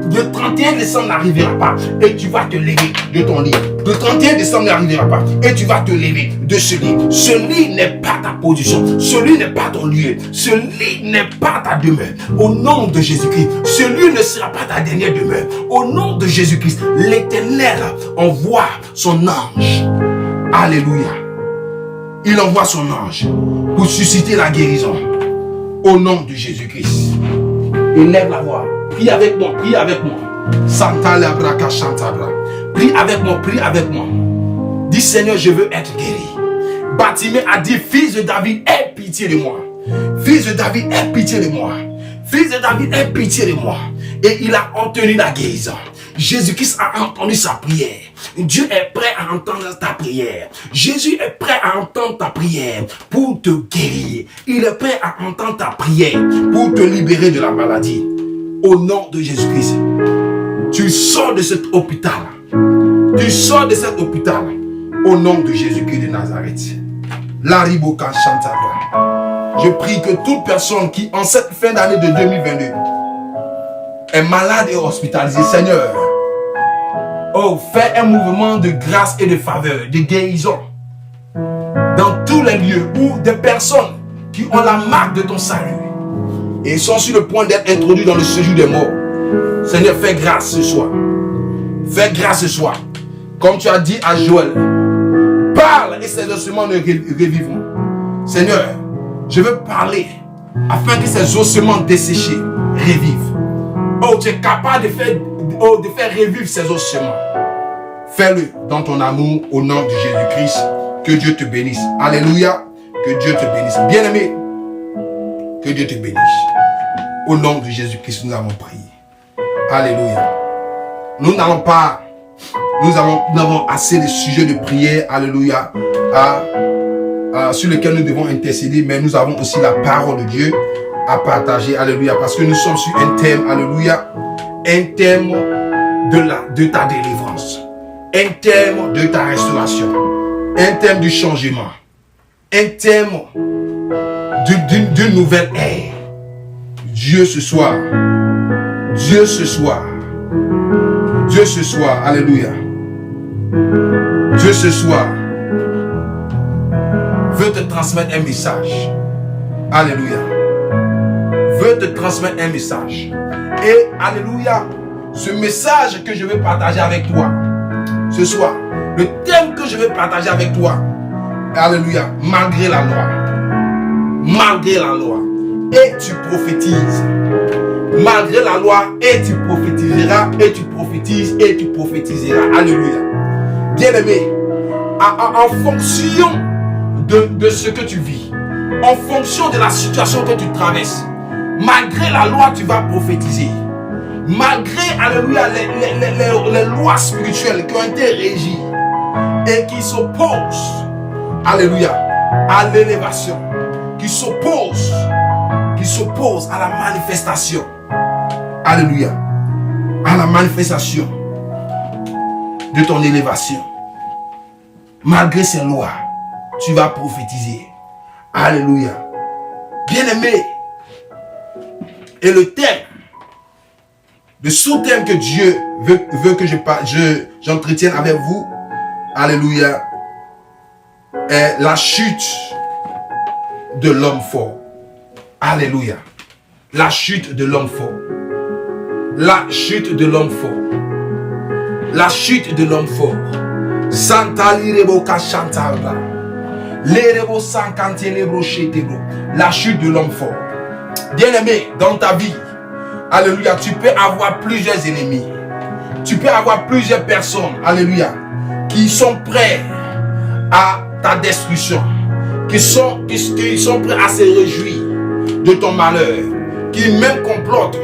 [SPEAKER 1] Le 31 décembre n'arrivera pas et tu vas te lever de ton lit. Le 31 décembre n'arrivera pas et tu vas te lever de ce lit. Ce lit n'est pas ta position. Ce lit n'est pas ton lieu. Ce lit n'est pas ta demeure. Au nom de Jésus-Christ, ce lit ne sera pas ta dernière demeure. Au nom de Jésus-Christ, l'Éternel envoie son ange. Alléluia. Il envoie son ange pour susciter la guérison. Au nom de Jésus-Christ. Élève la voix. Prie avec moi, prie avec moi. Santa la braka chantabra. Prie avec moi, prie avec moi. Dis Seigneur, je veux être guéri. Bartimée a dit, fils de David, aie pitié de moi. Fils de David, aie pitié de moi. Fils de David, aie pitié de moi. Et il a obtenu la guérison. Jésus-Christ a entendu sa prière. Dieu est prêt à entendre ta prière. Jésus est prêt à entendre ta prière pour te guérir. Il est prêt à entendre ta prière pour te libérer de la maladie. Au nom de Jésus-Christ, tu sors de cet hôpital. Tu sors de cet hôpital. Au nom de Jésus-Christ de Nazareth. Lariboka Chantaga. Je prie que toute personne qui, en cette fin d'année de 2022, est malade et hospitalisée, Seigneur, oh, fais un mouvement de grâce et de faveur, de guérison dans tous les lieux où des personnes qui ont la marque de ton salut et sont sur le point d'être introduits dans le séjour des morts. Seigneur, fais grâce ce soir. Fais grâce ce soir. Comme tu as dit à Joël, parle et ces ossements ne revivront. Seigneur, je veux parler afin que ces ossements desséchés revivent. Oh, tu es capable de faire revivre ces ossements. Fais-le dans ton amour au nom de Jésus-Christ. Que Dieu te bénisse. Alléluia. Que Dieu te bénisse. Bien-aimé, que Dieu te bénisse. Au nom de Jésus-Christ, nous avons prié. Alléluia. Nous avons assez de sujets de prière. Alléluia. Sur lesquels nous devons intercéder. Mais nous avons aussi la parole de Dieu à partager, alléluia, parce que nous sommes sur un thème, alléluia, un thème de ta délivrance, un thème de ta restauration, un thème du changement, un thème d'une nouvelle ère. Dieu ce soir, alléluia, Dieu ce soir veut te transmettre un message, alléluia. Veut te transmettre un message. Et alléluia, ce message que je vais partager avec toi ce soir, le thème que je vais partager avec toi, alléluia, malgré la loi, et tu prophétises. Malgré la loi, et tu prophétiseras, et tu prophétises, et tu prophétiseras. Alléluia. Bien-aimé, en fonction de ce que tu vis, en fonction de la situation que tu traverses, malgré la loi, tu vas prophétiser. Malgré, alléluia, les lois spirituelles qui ont été régies et qui s'opposent, alléluia, à l'élévation, qui s'opposent à la manifestation, alléluia, à la manifestation de ton élévation. Malgré ces lois, tu vas prophétiser. Alléluia. Bien-aimé, et le thème, le sous-thème que Dieu veut que j'entretienne avec vous, alléluia, est la chute de l'homme fort. Alléluia. La chute de l'homme fort. La chute de l'homme fort. La chute de l'homme fort. Santa lirebo kachantalba. Lerebo sankante lebro chetebo. La chute de l'homme fort. Bien-aimé, dans ta vie, alléluia, tu peux avoir plusieurs ennemis. Tu peux avoir plusieurs personnes, alléluia, qui sont prêts à ta destruction, qui sont prêts à se réjouir de ton malheur, qui même complotent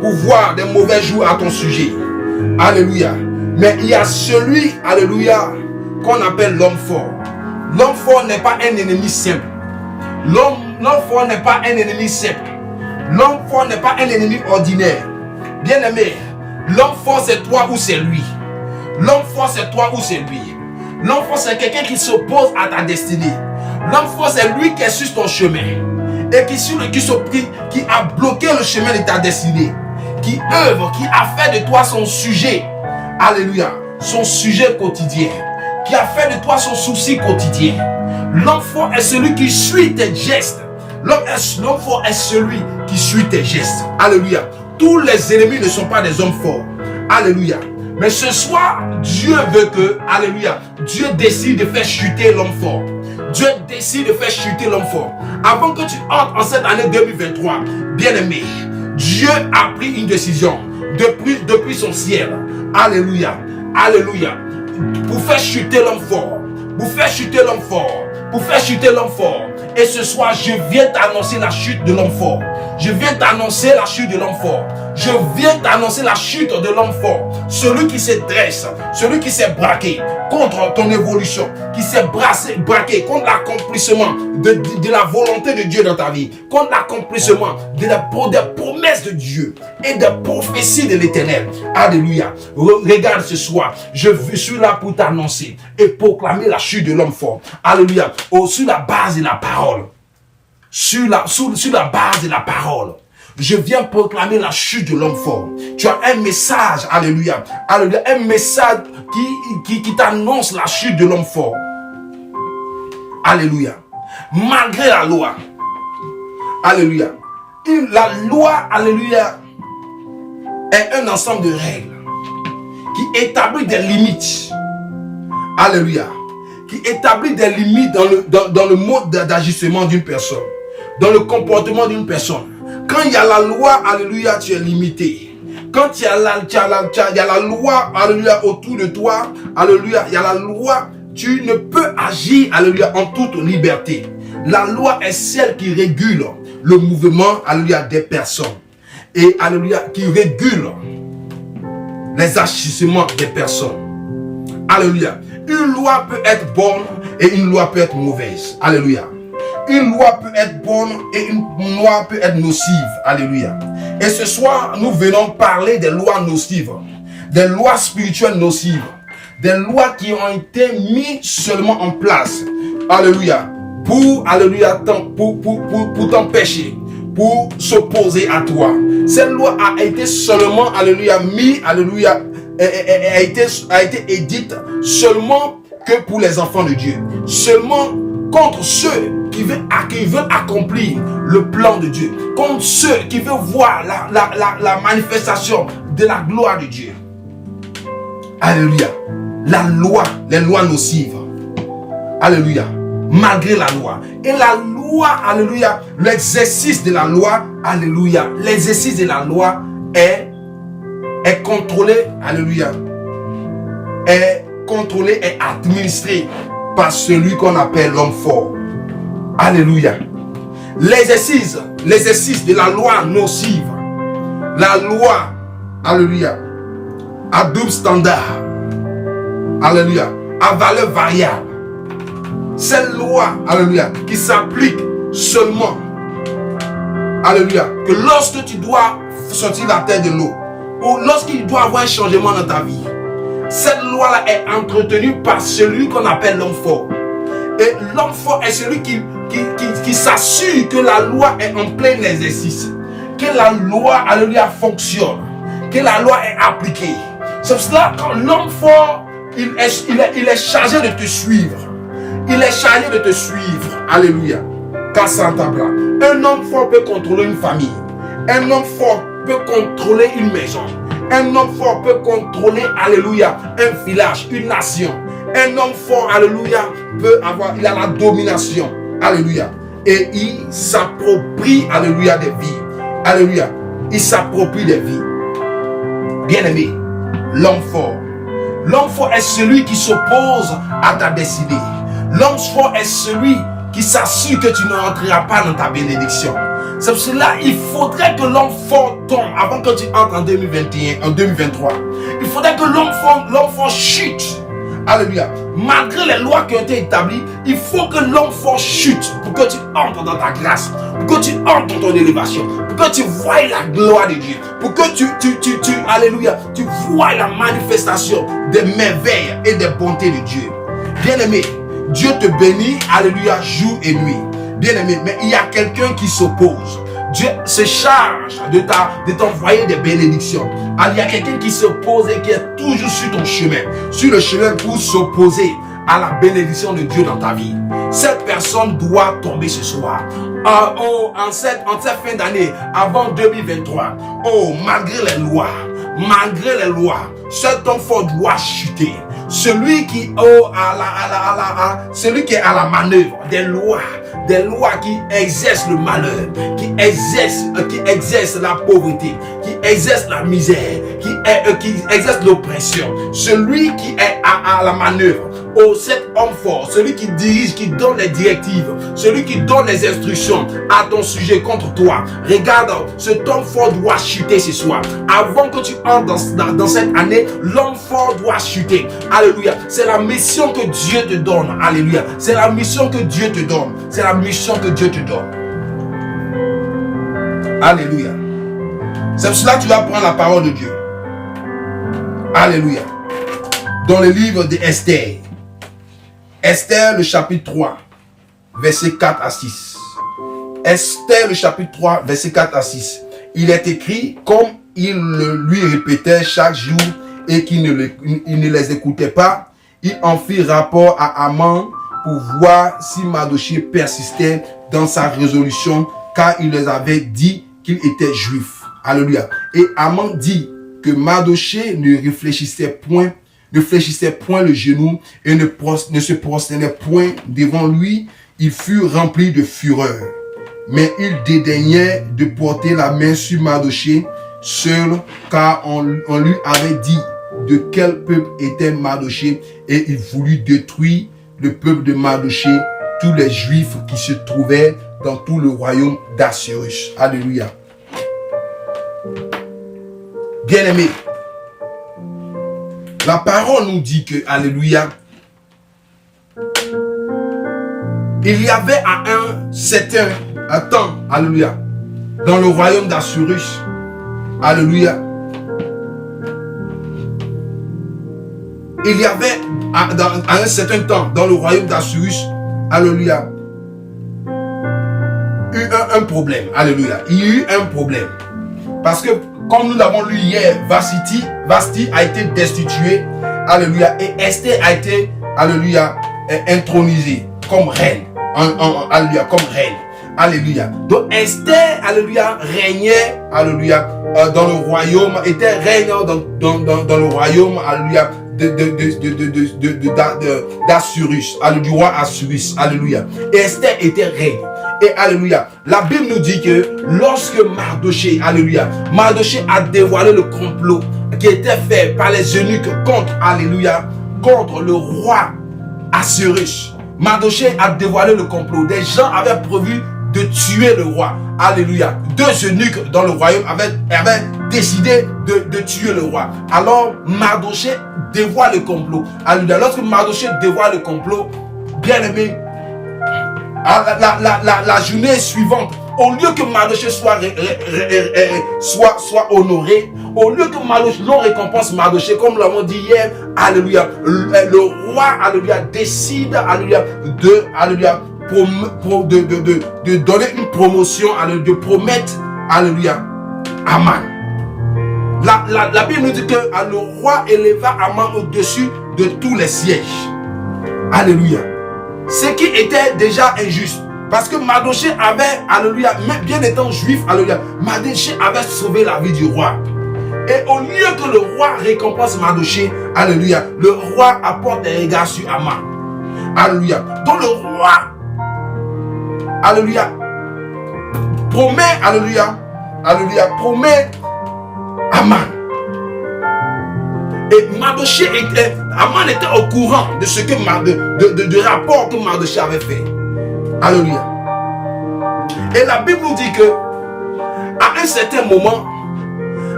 [SPEAKER 1] pour voir des mauvais jours à ton sujet. Alléluia. Mais il y a celui, alléluia, qu'on appelle l'homme fort. L'homme fort n'est pas un ennemi simple. L'homme fort n'est pas un ennemi simple. L'homme fort n'est pas un ennemi ordinaire. Bien-aimé, l'homme fort c'est toi ou c'est lui. L'homme fort c'est toi ou c'est lui. L'homme fort c'est quelqu'un qui s'oppose à ta destinée. L'homme fort c'est lui qui est sur ton chemin et qui a bloqué le chemin de ta destinée, qui œuvre, qui a fait de toi son sujet. Alléluia, son sujet quotidien, qui a fait de toi son souci quotidien. L'homme fort est celui qui suit tes gestes. L'homme fort est celui qui suit tes gestes. Alléluia. Tous les ennemis ne sont pas des hommes forts. Alléluia. Mais ce soir, Dieu veut que, alléluia, Dieu décide de faire chuter l'homme fort. Dieu décide de faire chuter l'homme fort. Avant que tu entres en cette année 2023, bien-aimé, Dieu a pris une décision depuis son ciel. Alléluia. alléluia, pour faire chuter l'homme fort, pour faire chuter l'homme fort, pour faire chuter l'homme fort. Et ce soir, je viens t'annoncer la chute de l'homme fort. Je viens t'annoncer la chute de l'homme fort. Je viens t'annoncer la chute de l'homme fort. Celui qui se dresse, celui qui s'est braqué contre ton évolution, qui s'est braqué contre l'accomplissement de la volonté de Dieu dans ta vie, contre l'accomplissement des promesses de Dieu et des prophéties de l'Éternel. Alléluia. Regarde ce soir, je suis là pour t'annoncer et proclamer la chute de l'homme fort. Alléluia. Sur la base de la parole. Sur la base de la parole. Je viens proclamer la chute de l'homme fort. Tu as un message, alléluia, alléluia, un message qui t'annonce la chute de l'homme fort. Alléluia. Malgré la loi, alléluia. La loi, alléluia, est un ensemble de règles qui établit des limites. Alléluia. Qui établit des limites dans le mode d'agissement d'une personne, dans le comportement d'une personne. Quand il y a la loi, alléluia, tu es limité. Quand il y a la loi, alléluia, autour de toi, alléluia, il y a la loi, tu ne peux agir, alléluia, en toute liberté. La loi est celle qui régule le mouvement, alléluia, des personnes. Et, alléluia, qui régule les agissements des personnes. Alléluia. Une loi peut être bonne et une loi peut être mauvaise. Alléluia. Une loi peut être bonne et une loi peut être nocive. Alléluia. Et ce soir, nous venons parler des lois nocives, des lois spirituelles nocives, des lois qui ont été mises seulement en place. Alléluia. Pour t'empêcher, pour s'opposer à toi. Cette loi a été seulement, alléluia, mise, alléluia, a été édite seulement que pour les enfants de Dieu. Seulement contre ceux qui veulent accomplir le plan de Dieu. Contre ceux qui veulent voir la manifestation de la gloire de Dieu. Alléluia. La loi, les lois nocives. Alléluia. Malgré la loi. Et la loi, alléluia, l'exercice de la loi, alléluia, l'exercice de la loi est contrôlé, alléluia, est contrôlé et administré par celui qu'on appelle l'homme fort. Alléluia. L'exercice de la loi nocive, la loi, alléluia, à double standard, alléluia, à valeur variable. Cette loi, alléluia, qui s'applique seulement, alléluia, que lorsque tu dois sortir la tête de l'eau, ou lorsqu'il doit avoir un changement dans ta vie, cette loi-là est entretenue par celui qu'on appelle l'homme fort. Et l'homme fort est celui qui s'assure que la loi est en plein exercice, que la loi, alléluia, fonctionne, que la loi est appliquée. C'est cela, quand l'homme fort, il est chargé de te suivre. Il est chargé de te suivre. Alléluia. Un homme fort peut contrôler une famille. Un homme fort peut contrôler une maison. Un homme fort peut contrôler, alléluia, un village, une nation. Un homme fort, alléluia, il a la domination. Alléluia. Et il s'approprie, alléluia, des vies. Alléluia. Il s'approprie des vies. Bien-aimé, l'homme fort. L'homme fort est celui qui s'oppose à ta destinée. L'homme fort est celui qui s'assure que tu n'entreras pas dans ta bénédiction. C'est pour cela il faudrait que l'homme fort tombe avant que tu entres en 2021, en 2023. Il faudrait que l'homme fort chute. Alléluia. Malgré les lois qui ont été établies, il faut que l'homme fort chute pour que tu entres dans ta grâce, pour que tu entres dans ton élévation, pour que tu voies la gloire de Dieu, pour que alléluia, tu voies la manifestation des merveilles et des bontés de Dieu. Bien-aimé, Dieu te bénit, alléluia, jour et nuit. Bien-aimé, mais il y a quelqu'un qui s'oppose. Dieu se charge de t'envoyer des bénédictions. Alors, il y a quelqu'un qui s'oppose et qui est toujours sur ton chemin. Sur le chemin pour s'opposer à la bénédiction de Dieu dans ta vie. Cette personne doit tomber ce soir. En cette fin d'année, avant 2023. Malgré les lois, cet homme fort doit chuter. Celui qui celui qui est à la manœuvre des lois qui exercent le malheur, qui exercent la pauvreté, qui exercent la misère, qui qui exerce l'oppression, celui qui est à la manœuvre, cet homme fort, celui qui dirige, qui donne les directives, celui qui donne les instructions à ton sujet contre toi. Regarde, cet homme fort doit chuter ce soir. Avant que tu entres dans cette année, l'homme fort doit chuter. Alléluia. C'est la mission que Dieu te donne. Alléluia. C'est la mission que Dieu te donne. C'est la mission que Dieu te donne. Alléluia. C'est pour cela que tu vas prendre la parole de Dieu. Alléluia. Dans le livre d'Esther. Esther, le chapitre 3, verset 4 à 6. Esther, le chapitre 3, verset 4 à 6. Il est écrit, comme il le lui répétait chaque jour et qu'il ne les écoutait pas, il en fit rapport à Haman pour voir si Mardochée persistait dans sa résolution, car il les avait dit qu'il était juif. Alléluia. Et Haman dit que Mardochée ne fléchissait point le genou et ne se prosternait point devant lui. Il fut rempli de fureur. Mais il dédaignait de porter la main sur Mardochée seul, car on lui avait dit de quel peuple était Mardochée, et il voulut détruire le peuple de Mardochée, tous les juifs qui se trouvaient dans tout le royaume d'Assuérus. Alléluia. Bien-aimés, la parole nous dit que, alléluia, il y avait à un certain temps, alléluia, dans le royaume d'Assuérus, alléluia, il y avait à un certain temps, dans le royaume d'Assuérus, alléluia, eu un problème, alléluia, il y a eu un problème, parce que, comme nous l'avons lu hier, Vasti a été destituée, alléluia, et Esther a été, alléluia, intronisée comme reine, alléluia, comme reine, alléluia. Donc Esther, alléluia, régnait, alléluia, dans le royaume, était reine dans le royaume, alléluia, d'Assuérus, du roi Assuérus, alléluia. Et Esther était reine. Et alléluia, la Bible nous dit que lorsque Mardochée, alléluia, Mardochée a dévoilé le complot qui était fait par les eunuques contre, alléluia, contre le roi Assuérus. Mardochée a dévoilé le complot. Des gens avaient prévu de tuer le roi. Alléluia. Deux eunuques dans le royaume avaient décidé de tuer le roi. Alors Mardochée dévoile le complot. Alléluia. Lorsque Mardochée dévoile le complot, bien aimé, la journée suivante, au lieu que Mardochée soit honoré, au lieu que Mardochée, l'on récompense Mardochée, comme nous l'avons dit hier, alléluia, le roi, alléluia, décide, alléluia, de donner une promotion, alléluia, de promettre, alléluia, Haman. La Bible nous dit que le roi éleva Haman au-dessus de tous les sièges. Alléluia. Ce qui était déjà injuste. Parce que Mardochée avait, alléluia, même bien étant juif, alléluia, Mardochée avait sauvé la vie du roi. Et au lieu que le roi récompense Mardochée, alléluia, le roi apporte des regards sur Haman. Alléluia. Donc le roi, alléluia, promet, alléluia, promet Haman. Et Mardochée Haman était au courant de ce que de rapport que Mardochée avait fait. Alléluia. Et la Bible nous dit que à un certain moment,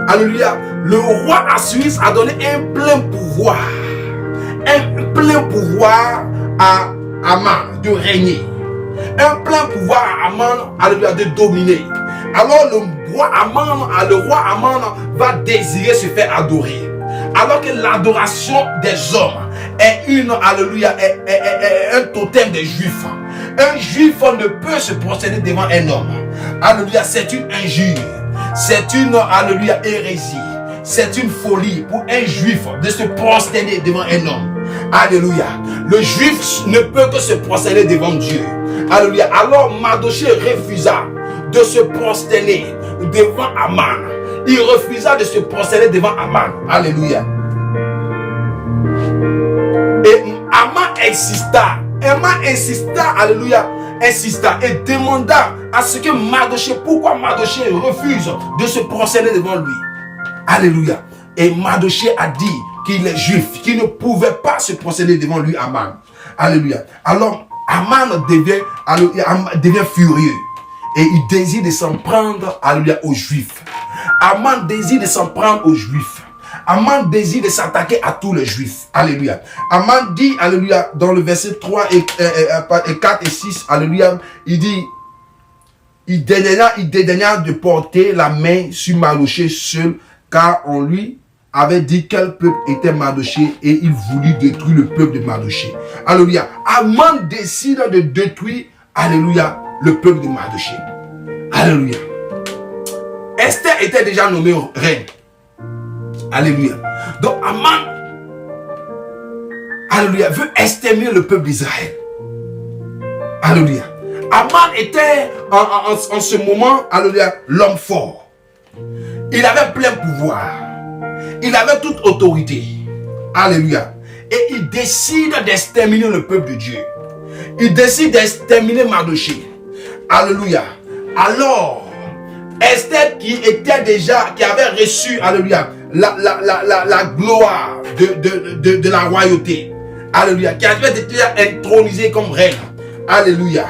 [SPEAKER 1] alléluia, le roi Assuérus a donné un plein pouvoir à Haman de régner, un plein pouvoir à Haman, alléluia, de dominer. Alors le roi Haman va désirer se faire adorer. Alors que l'adoration des hommes est alléluia, est un totem des juifs. Un juif ne peut se prosterner devant un homme. Alléluia, c'est une injure. C'est une, alléluia, hérésie. C'est une folie pour un juif de se prosterner devant un homme. Alléluia. Le juif ne peut que se prosterner devant Dieu. Alléluia. Alors Mardochée refusa de se prosterner devant Haman. Il refusa de se prosterner devant Haman. Alléluia. Et Haman insista. Alléluia, et demanda à ce que Mardochée, pourquoi Mardochée refuse de se prosterner devant lui. Alléluia. Et Mardochée a dit qu'il est juif, qu'il ne pouvait pas se procéder devant lui, Aman. Alléluia. Alors, Aman devient furieux. Et il désire de s'en prendre, alléluia, aux Juifs. Aman désire de s'en prendre aux Juifs. Aman désire de s'attaquer à tous les Juifs. Alléluia. Aman dit, alléluia, dans le verset 3 et 4 et 6, alléluia, il dit, il dédaigna de porter la main sur Mardochée seul, car on lui avait dit quel peuple était Mardochée et il voulut détruire le peuple de Mardochée. Alléluia. Aman décide de détruire, alléluia, le peuple de Mardochée. Alléluia. Esther était déjà nommée reine. Alléluia. Donc Aman, alléluia, veut exterminer le peuple d'Israël. Alléluia. Aman était en ce moment, alléluia, l'homme fort. Il avait plein pouvoir. Il avait toute autorité. Alléluia. Et il décide d'exterminer le peuple de Dieu. Il décide d'exterminer Mardochée. Alléluia. Alors, Esther qui avait reçu, alléluia, la gloire de la royauté. Alléluia. Qui avait été intronisée comme reine. Alléluia.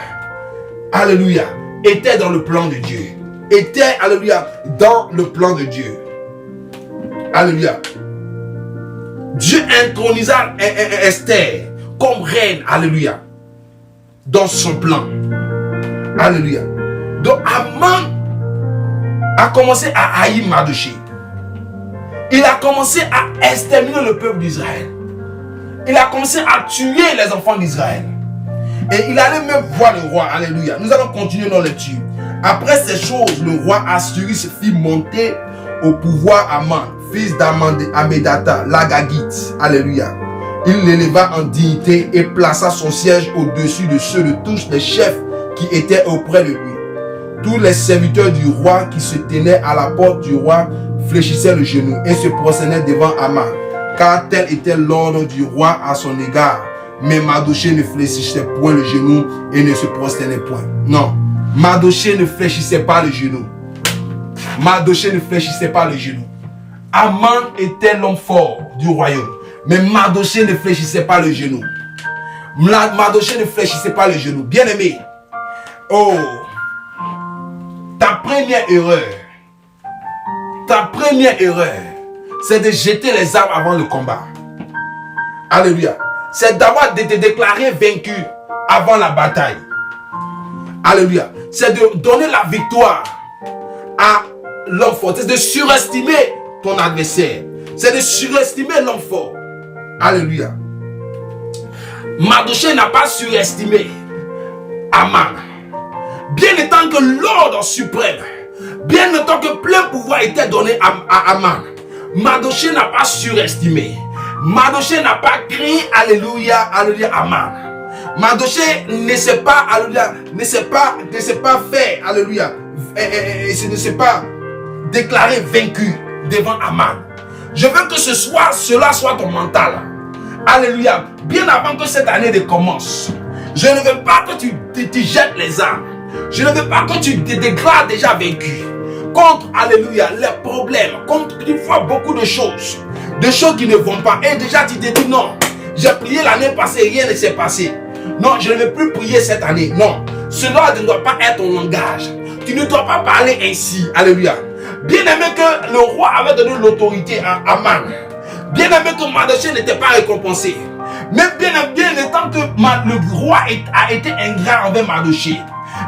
[SPEAKER 1] Alléluia. Était dans le plan de Dieu. Était, alléluia, dans le plan de Dieu. Alléluia. Dieu intronisa Esther comme reine. Alléluia. Dans son plan. Alléluia. Donc Aman a commencé à haïr Mardochée. Il a commencé à exterminer le peuple d'Israël. Il a commencé à tuer les enfants d'Israël. Et il allait même voir le roi. Alléluia. Nous allons continuer nos lectures. Après ces choses, le roi Assuérus fit monter au pouvoir Aman, fils d'Ammédatha, l'Agagite. Alléluia. Il l'éleva en dignité et plaça son siège au-dessus de ceux de tous les chefs qui étaient auprès de lui. Tous les serviteurs du roi qui se tenaient à la porte du roi fléchissaient le genou et se prosternaient devant Aman, car tel était l'ordre du roi à son égard. Mais Mardochée ne fléchissait point le genou et ne se prosternait point. Non, Mardochée ne fléchissait pas le genou. Mardochée ne fléchissait pas le genou. Aman était l'homme fort du royaume. Mais Mardochée ne fléchissait pas le genou. Mardochée ne fléchissait pas le genou. Bien aimé. Oh. Ta première erreur, c'est de jeter les armes avant le combat. Alléluia. C'est d'avoir de te déclarer vaincu avant la bataille. Alléluia. C'est de donner la victoire à l'homme fort. C'est de surestimer ton adversaire. C'est de surestimer l'homme fort. Alléluia. Mardochée n'a pas surestimé Aman. Bien étant que l'ordre suprême, bien étant que plein pouvoir était donné à Aman, Mardochée n'a pas surestimé. Mardochée n'a pas crié alléluia, alléluia, Aman. Mardochée ne s'est pas, alléluia, ne s'est pas fait, alléluia, ne s'est pas déclaré vaincu devant Aman. Je veux que cela soit ton mental. Alléluia. Bien avant que cette année ne commence, je ne veux pas que tu jettes les armes. Je ne veux pas que tu te déclares déjà vaincu contre, alléluia, les problèmes, contre une fois beaucoup de choses qui ne vont pas. Et déjà tu te dis non, j'ai prié l'année passée, rien ne s'est passé. Non, je ne vais plus prier cette année. Non, cela ne doit pas être ton langage. Tu ne dois pas parler ainsi. Alléluia. Bien aimé que le roi avait donné l'autorité à Aman. Bien aimé que Mardochée n'était pas récompensé. Mais bien étant que le roi a été ingrat envers Mardochée.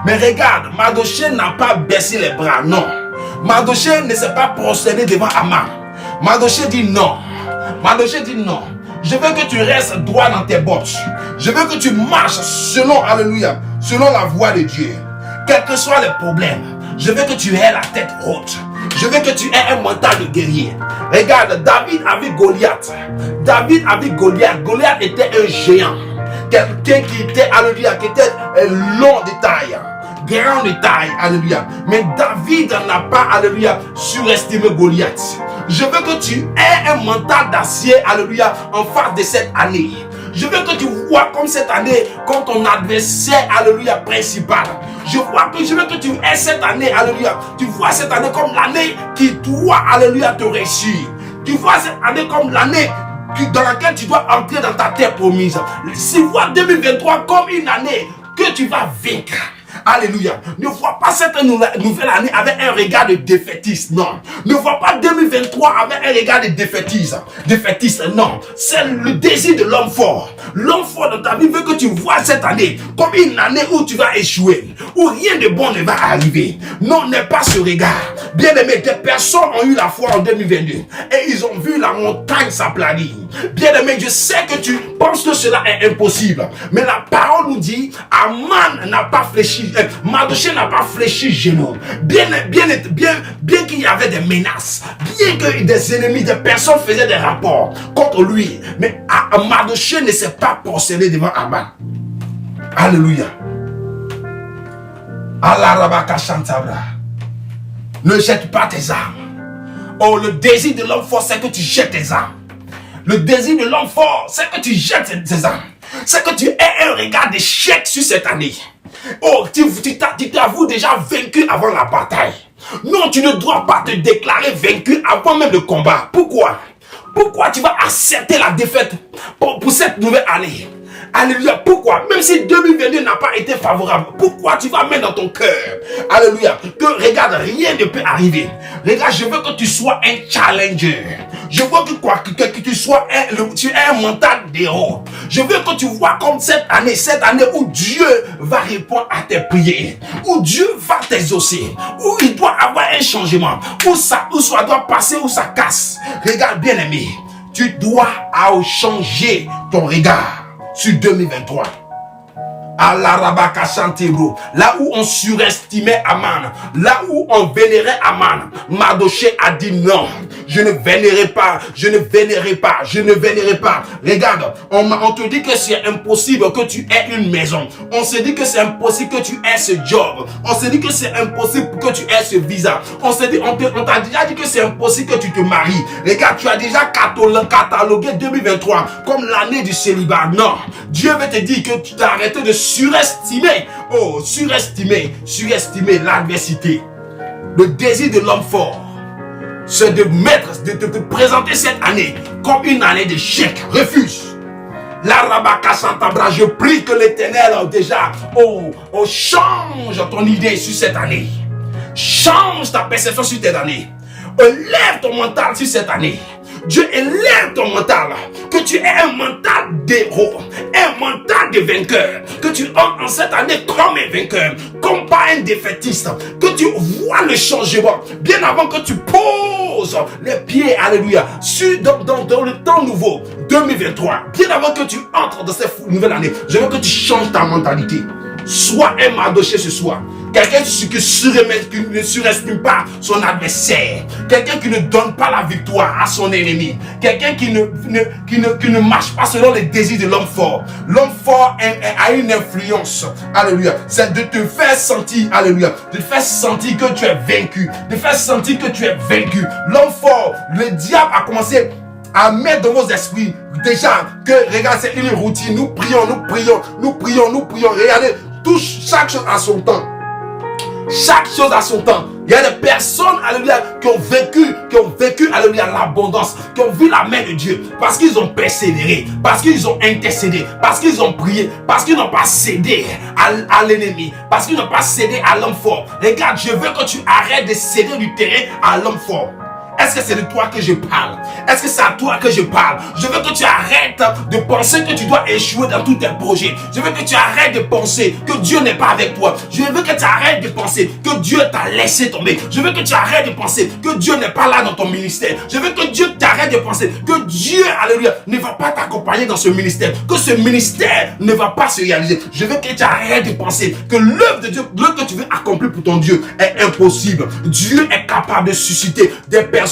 [SPEAKER 1] Mais regarde, Mardochée n'a pas baissé les bras, non. Mardochée ne s'est pas prosterné devant Aman. Mardochée dit non. Mardochée dit non. Je veux que tu restes droit dans tes bottes. Je veux que tu marches selon, alléluia, selon la voie de Dieu. Quels que soient les problèmes, je veux que tu aies la tête haute. Je veux que tu aies un mental de guerrier. Regarde, David avec Goliath. Goliath était un géant. Quelqu'un qui était, alléluia, qui était long de taille, grand de taille, alléluia. Mais David n'a pas, alléluia, surestimé Goliath. Je veux que tu aies un mental d'acier, alléluia, en face de cette année. Je veux que tu vois comme cette année, comme ton adversaire, alléluia, principal. Je veux que tu aies cette année, alléluia. Tu vois cette année comme l'année qui doit, alléluia, te réussir. Tu vois cette année comme l'année dans laquelle tu dois entrer dans ta terre promise. Si vois 2023 comme une année que tu vas vaincre. Alléluia. Ne vois pas cette nouvelle année avec un regard de défaitiste. Non. Ne vois pas 2023 avec un regard de défaitiste. Défaitiste, non. C'est le désir de l'homme fort. L'homme fort dans ta vie veut que tu vois cette année comme une année où tu vas échouer. Où rien de bon ne va arriver. Non, n'est pas ce regard. Bien aimé, des personnes ont eu la foi en 2022. Et ils ont vu la montagne s'aplanir. Bien aimé, je sais que tu penses que cela est impossible. Mais la parole nous dit, Aman n'a pas fléchi. Mardochée n'a pas fléchi genou. Bien qu'il y avait des menaces, bien que des ennemis, des personnes faisaient des rapports contre lui, mais Mardochée ne s'est pas prosterné devant Aman. Alléluia. Ne jette pas tes armes. Oh, le désir de l'homme fort, c'est que tu jettes tes armes. Le désir de l'homme fort, c'est que tu jettes tes armes. C'est que tu aies un regard d'échec sur cette année. Oh, tu t'avoues déjà vaincu avant la bataille. Non, tu ne dois pas te déclarer vaincu avant même le combat. Pourquoi? Pourquoi tu vas accepter la défaite pour cette nouvelle année? Alléluia. Pourquoi? Même si 2022 n'a pas été favorable, pourquoi tu vas mettre dans ton cœur, alléluia, que regarde, rien ne peut arriver. Regarde, je veux que tu sois un challenger. Je veux que tu sois tu aies un mental d'héros. Je veux que tu vois comme cette année où Dieu va répondre à tes prières, où Dieu va t'exaucer, où il doit avoir un changement, où ça doit passer, où ça casse. Regarde, bien aimé, tu dois changer ton regard sur 2023. Là où on surestimait Aman, là où on vénérait Aman, Mardochée a dit non, je ne vénérerai pas, je ne vénérerai pas, je ne vénérerai pas. Regarde, on te dit que c'est impossible que tu aies une maison. On se dit que c'est impossible que tu aies ce job. On se dit que c'est impossible que tu aies ce visa. On t'a déjà dit que c'est impossible que tu te maries. Regarde, tu as déjà catalogué 2023 comme l'année du célibat. Non, Dieu veut te dire que tu t'as arrêté de surestimer l'adversité. Le désir de l'homme fort, c'est de te présenter cette année comme une année d'échec. Refuse. Je prie que l'Éternel déjà change ton idée sur cette année. Change ta perception sur cette année. Élève ton mental sur cette année. Dieu élève ton mental, que tu aies un mental d'héros, un mental de vainqueur, que tu entres en cette année comme un vainqueur, comme pas un défaitiste, que tu vois le changement bien avant que tu poses les pieds, alléluia, dans le temps nouveau 2023, bien avant que tu entres dans cette nouvelle année. Je veux que tu changes ta mentalité. Sois un Mardochée ce soir. Quelqu'un qui ne surestime pas son adversaire. Quelqu'un qui ne donne pas la victoire à son ennemi. Quelqu'un qui ne marche pas selon les désirs de l'homme fort. L'homme fort a une influence. Alléluia. C'est de te faire sentir, alléluia, de te faire sentir que tu es vaincu. De te faire sentir que tu es vaincu. L'homme fort, le diable a commencé à mettre dans vos esprits déjà que, regarde, c'est une routine. Nous prions. Regardez, chaque chose à son temps. Chaque chose à son temps. Il y a des personnes, alléluia, qui ont vécu, alléluia, l'abondance, qui ont vu la main de Dieu, parce qu'ils ont persévéré, parce qu'ils ont intercédé, parce qu'ils ont prié, parce qu'ils n'ont pas cédé à l'ennemi, parce qu'ils n'ont pas cédé à l'homme fort. Regarde, je veux que tu arrêtes de céder du terrain à l'homme fort. Est-ce que c'est de toi que je parle? Est-ce que c'est à toi que je parle? Je veux que tu arrêtes de penser que tu dois échouer dans tous tes projets. Je veux que tu arrêtes de penser que Dieu n'est pas avec toi. Je veux que tu arrêtes de penser que Dieu t'a laissé tomber. Je veux que tu arrêtes de penser que Dieu n'est pas là dans ton ministère. Je veux que Dieu t'arrête de penser que Dieu, alléluia, ne va pas t'accompagner dans ce ministère. Que ce ministère ne va pas se réaliser. Je veux que tu arrêtes de penser que l'œuvre de Dieu, l'œuvre que tu veux accomplir pour ton Dieu est impossible. Dieu est capable de susciter des personnes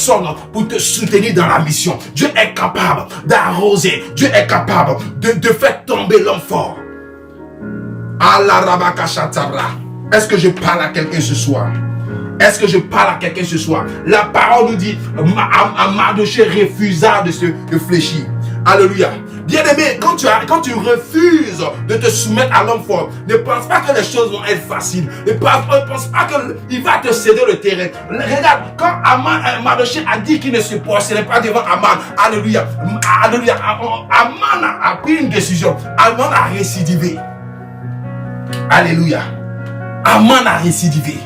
[SPEAKER 1] pour te soutenir dans la mission. Dieu est capable d'arroser. Dieu est capable de faire tomber l'homme fort. Est-ce que je parle à quelqu'un ce soir? Est-ce que je parle à quelqu'un ce soir? La parole nous dit, Mardochée refusa de fléchir. Alléluia. Bien-aimé, quand tu refuses de te soumettre à l'homme fort, ne pense pas que les choses vont être faciles. Ne pense pas qu'il va te céder le terrain. Regarde, quand Mardochée a dit qu'il ne se prosternait pas devant Aman, alléluia, alléluia, Aman a pris une décision. Aman a récidivé. Alléluia. Aman a récidivé.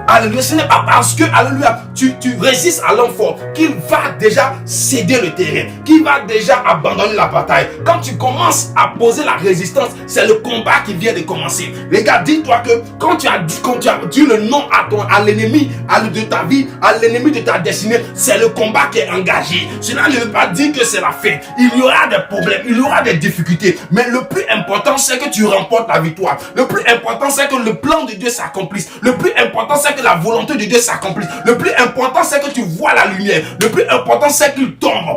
[SPEAKER 1] Alléluia, ce n'est pas parce que, alléluia, tu résistes à l'homme fort qu'il va déjà céder le terrain, qu'il va déjà abandonner la bataille. Quand tu commences à poser la résistance, c'est le combat qui vient de commencer. Regarde, dis-toi que quand tu as dit le nom à l'ennemi de ta vie, à l'ennemi de ta destinée, c'est le combat qui est engagé. Cela ne veut pas dire que c'est la fin. Il y aura des problèmes, il y aura des difficultés. Mais le plus important, c'est que tu remportes la victoire. Le plus important, c'est que le plan de Dieu s'accomplisse. Le plus important, c'est que la volonté de Dieu s'accomplisse. Le plus important, c'est que tu vois la lumière. Le plus important, c'est qu'il tombe.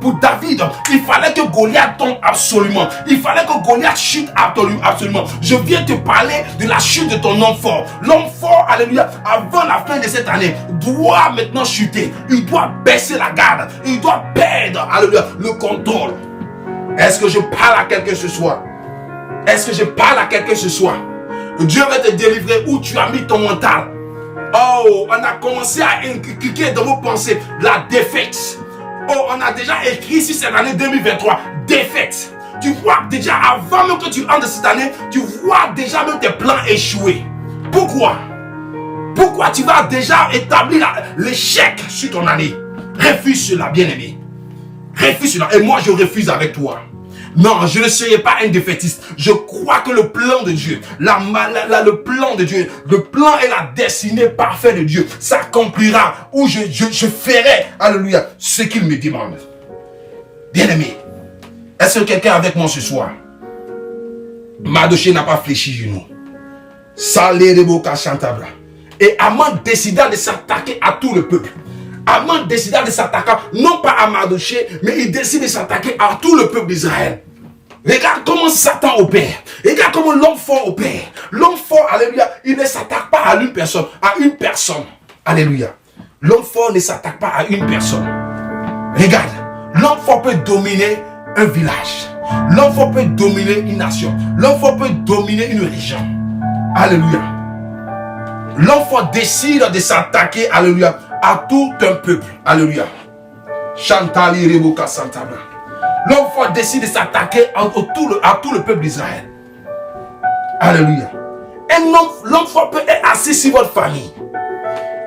[SPEAKER 1] Pour David, il fallait que Goliath tombe absolument. Il fallait que Goliath chute absolument. Je viens te parler de la chute de ton homme fort. L'homme fort, alléluia, avant la fin de cette année, doit maintenant chuter. Il doit baisser la garde. Il doit perdre, alléluia, le contrôle. Est-ce que je parle à quelqu'un ce soir? Est-ce que je parle à quelqu'un ce soir? Dieu va te délivrer où tu as mis ton mental. Oh, on a commencé à inculquer dans vos pensées la défaite. Oh, on a déjà écrit sur cette année 2023, défaite. Tu vois déjà, avant même que tu entres cette année, tu vois déjà même tes plans échouer. Pourquoi? Pourquoi tu vas déjà établir l'échec sur ton année? Refuse cela, bien-aimé. Refuse cela. Et moi, je refuse avec toi. Non, je ne serai pas un défaitiste. Je crois que le plan de Dieu, le plan de Dieu, le plan et la destinée parfaite de Dieu s'accomplira où je ferai, alléluia, ce qu'il me demande. Bien-aimé, est-ce que quelqu'un est avec moi ce soir? Mardochée n'a pas fléchi genou. Et Aman décida de s'attaquer à tout le peuple. Aman décida de s'attaquer, non pas à Mardochée, mais il décide de s'attaquer à tout le peuple d'Israël. Regarde comment Satan opère. Regarde comment l'homme fort opère. L'homme fort, alléluia, il ne s'attaque pas à une personne, Alléluia. L'homme fort ne s'attaque pas à une personne. Regarde, l'homme fort peut dominer un village. L'homme fort peut dominer une nation. L'homme fort peut dominer une région. Alléluia. L'homme fort décide de s'attaquer, alléluia, à tout un peuple. Alléluia. Chantali Reboka Santabra. L'homme fort décide de s'attaquer à tout le peuple d'Israël. Alléluia. L'homme fort peut être assis sur votre famille.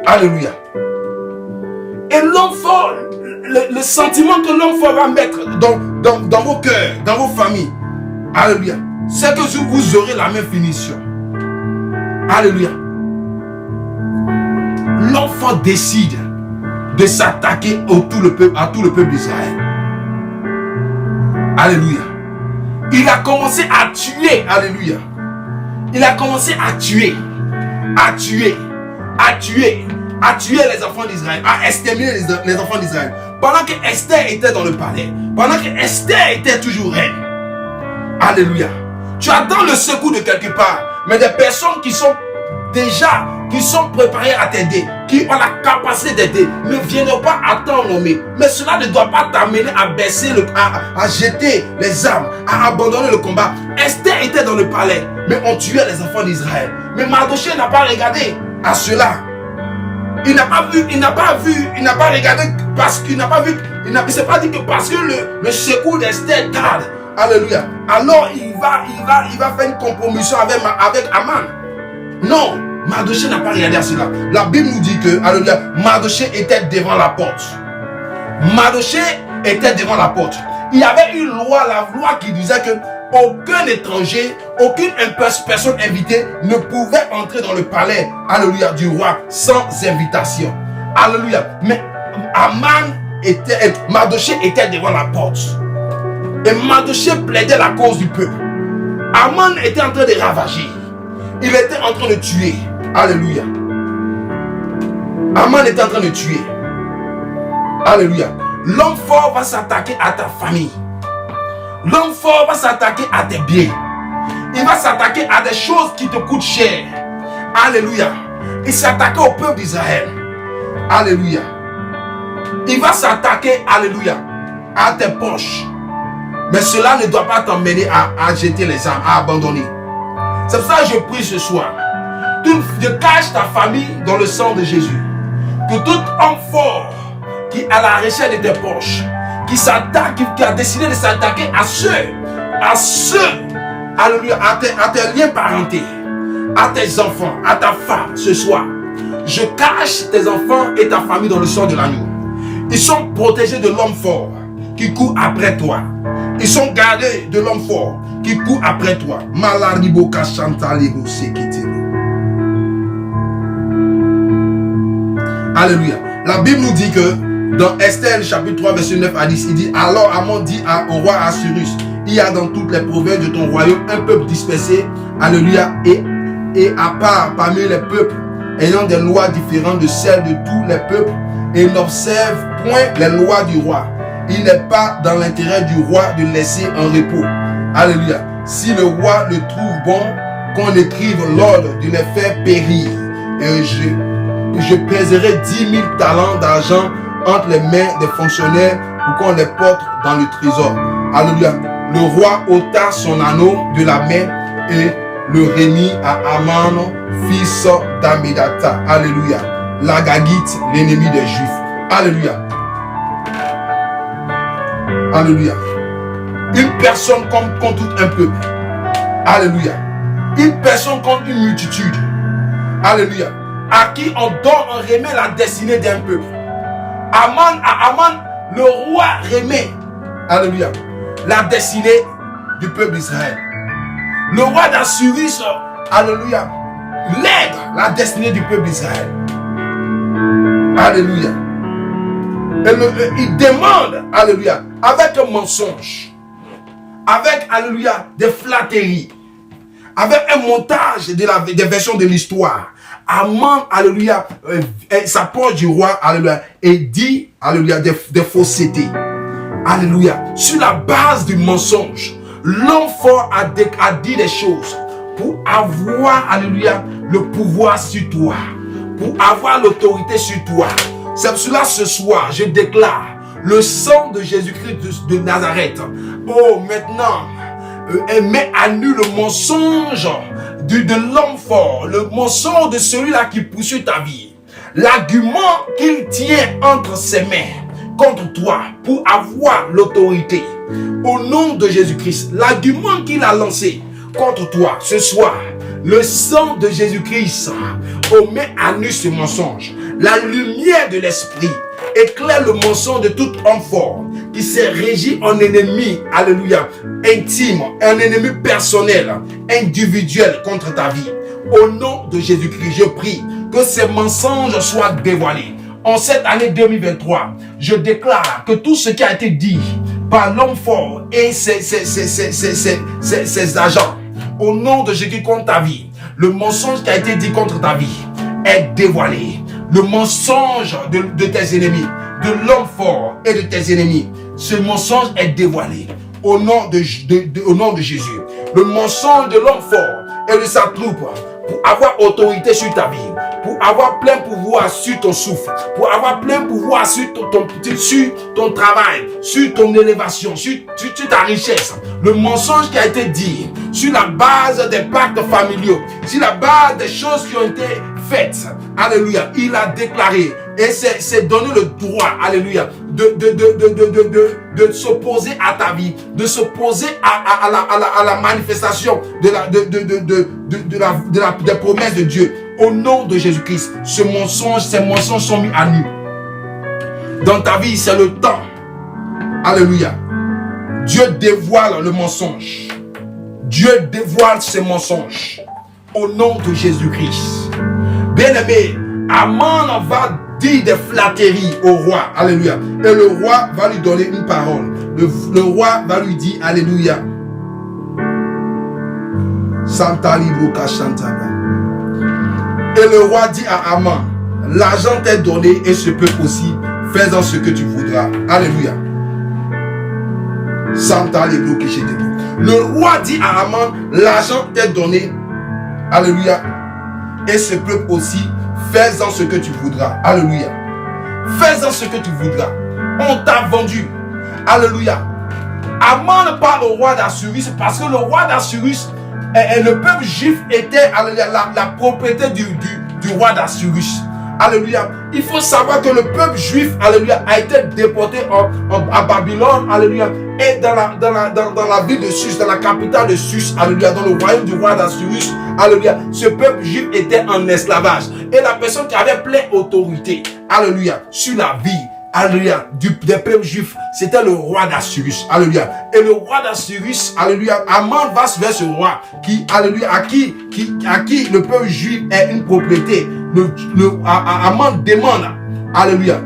[SPEAKER 1] Alléluia. Et l'homme fort, le sentiment que l'homme fort va mettre dans vos cœurs, dans vos familles. Alléluia. C'est que vous aurez la même finition. Alléluia. L'homme fort décide de s'attaquer à tout le peuple d'Israël. Alléluia. Il a commencé à tuer. Alléluia. Il a commencé à tuer les enfants d'Israël, à exterminer les enfants d'Israël. Pendant que Esther était dans le palais, pendant que Esther était toujours reine. Alléluia. Tu attends le secours de quelque part, mais des personnes qui sont préparées à t'aider, qui ont la capacité d'aider, ne viendront pas à t'en nommer. Mais cela ne doit pas t'amener à baisser, à jeter les armes, à abandonner le combat. Esther était dans le palais, mais on tuait les enfants d'Israël. Mais Mardochée n'a pas regardé à cela. Il n'a pas regardé parce qu'il n'a pas vu. Il ne s'est pas dit que parce que le secours d'Esther tarde. Alléluia. Alors il va faire une compromission avec Aman. Non, Mardochée n'a pas regardé à cela. La Bible nous dit que, alléluia, Mardochée était devant la porte. Mardochée était devant la porte. Il y avait une loi, la loi qui disait que aucun étranger, aucune personne invitée ne pouvait entrer dans le palais, alléluia, du roi sans invitation. Alléluia. Mais Mardochée était devant la porte. Et Mardochée plaidait la cause du peuple. Aman était en train de ravager. Il était en train de tuer. Alléluia. Aman était en train de tuer. Alléluia. L'homme fort va s'attaquer à ta famille. L'homme fort va s'attaquer à tes biens. Il va s'attaquer à des choses qui te coûtent cher. Alléluia. Il s'attaque au peuple d'Israël. Alléluia. Il va s'attaquer, alléluia, à tes poches. Mais cela ne doit pas t'emmener à jeter les armes, à abandonner. C'est pour ça que je prie ce soir. Je cache ta famille dans le sang de Jésus. Que tout homme fort qui est à la recherche de tes poches, qui s'attaque, qui a décidé de s'attaquer à ceux, alléluia, à tes liens parentés, à tes enfants, à ta femme ce soir. Je cache tes enfants et ta famille dans le sang de l'agneau. Ils sont protégés de l'homme fort qui court après toi. Ils sont gardés de l'homme fort qui court après toi. Malaribo kashantalibo sekitelo. Alléluia. La Bible nous dit que dans Esther chapitre 3 verset 9 à 10, il dit: alors Amon dit au roi Assyrus, il y a dans toutes les provinces de ton royaume un peuple dispersé, alléluia, et à part parmi les peuples, ayant des lois différentes de celles de tous les peuples, et n'observe point les lois du roi. Il n'est pas dans l'intérêt du roi de laisser en repos. Alléluia. Si le roi le trouve bon, qu'on écrive l'ordre de les faire périr. Et je pèserai 10 000 talents d'argent entre les mains des fonctionnaires pour qu'on les porte dans le trésor. Alléluia. Le roi ôta son anneau de la main et le remit à Aman, fils d'Amidata. Alléluia. L'Agagite, l'ennemi des Juifs. Alléluia. Alléluia. Une personne contre tout un peuple. Alléluia. Une personne contre une multitude. Alléluia. À qui on remet la destinée d'un peuple. Aman, le roi remet. Alléluia. La destinée du peuple d'Israël. Le roi d'Assyrus, alléluia, lègue la destinée du peuple d'Israël. Alléluia. Il demande, alléluia, avec un mensonge, avec, alléluia, des flatteries, avec un montage des versions de l'histoire. Aman, alléluia, s'approche du roi, alléluia, et dit, alléluia, des faussetés. Alléluia. Sur la base du mensonge, l'homme fort a dit des choses pour avoir, alléluia, le pouvoir sur toi, pour avoir l'autorité sur toi. C'est pour cela ce soir, je déclare le sang de Jésus-Christ de Nazareth. Oh, maintenant, met à nu le mensonge de l'homme fort, le mensonge de celui-là qui poursuit ta vie, l'argument qu'il tient entre ses mains contre toi pour avoir l'autorité. Au nom de Jésus-Christ, l'argument qu'il a lancé contre toi ce soir, le sang de Jésus-Christ met à nu ce mensonge. La lumière de l'esprit éclaire le mensonge de tout homme fort qui s'est régi en ennemi, alléluia, intime, un ennemi personnel, individuel contre ta vie. Au nom de Jésus-Christ, je prie que ces mensonges soient dévoilés. En cette année 2023, je déclare que tout ce qui a été dit par l'homme fort et ses agents, au nom de Jésus contre ta vie, le mensonge qui a été dit contre ta vie est dévoilé. Le mensonge de tes ennemis, de l'homme fort et de tes ennemis, ce mensonge est dévoilé au nom de Jésus. Le mensonge de l'homme fort et de sa troupe pour avoir autorité sur ta vie, pour avoir plein pouvoir sur ton souffle, pour avoir plein pouvoir sur ton travail, sur ton élévation, sur ta richesse. Le mensonge qui a été dit sur la base des pactes familiaux, sur la base des choses qui ont été faites, alléluia, il a déclaré et c'est donné le droit, alléluia, de s'opposer à ta vie, de s'opposer à la manifestation des promesses de Dieu. Au nom de Jésus-Christ, ces mensonges sont mis à nu. Dans ta vie, c'est le temps. Alléluia. Dieu dévoile le mensonge. Dieu dévoile ses mensonges. Au nom de Jésus-Christ. Bien-aimé, Aman va dire des flatteries au roi. Alléluia. Et le roi va lui donner une parole. Le roi va lui dire, alléluia. Santa Libroka Shantaba. Et le roi dit à Aman, l'argent t'est donné et ce peuple aussi, fais-en ce que tu voudras. Alléluia. Santa Libroka Shantaba. Le roi dit à Aman, l'argent t'est donné. Alléluia. Et ce peuple aussi, fais-en ce que tu voudras. Alléluia. Fais-en ce que tu voudras. On t'a vendu. Alléluia. Aman parle au roi d'Assyrus parce que le roi d'Assyrus, le peuple juif était la propriété du roi d'Assyrus. Alléluia. Il faut savoir que le peuple juif, alléluia, a été déporté à Babylone, alléluia, et dans la ville de Sus, dans la capitale de Sus, alléluia, dans le royaume du roi d'Assyrus, alléluia. Ce peuple juif était en esclavage. Et la personne qui avait pleine autorité, alléluia, sur la vie, alléluia, des peuples juifs, c'était le roi d'Assyrus, alléluia. Et le roi d'Assyrus, alléluia, Aman va vers ce roi qui, alléluia, à qui le peuple juif est une propriété. Aman demande, alléluia,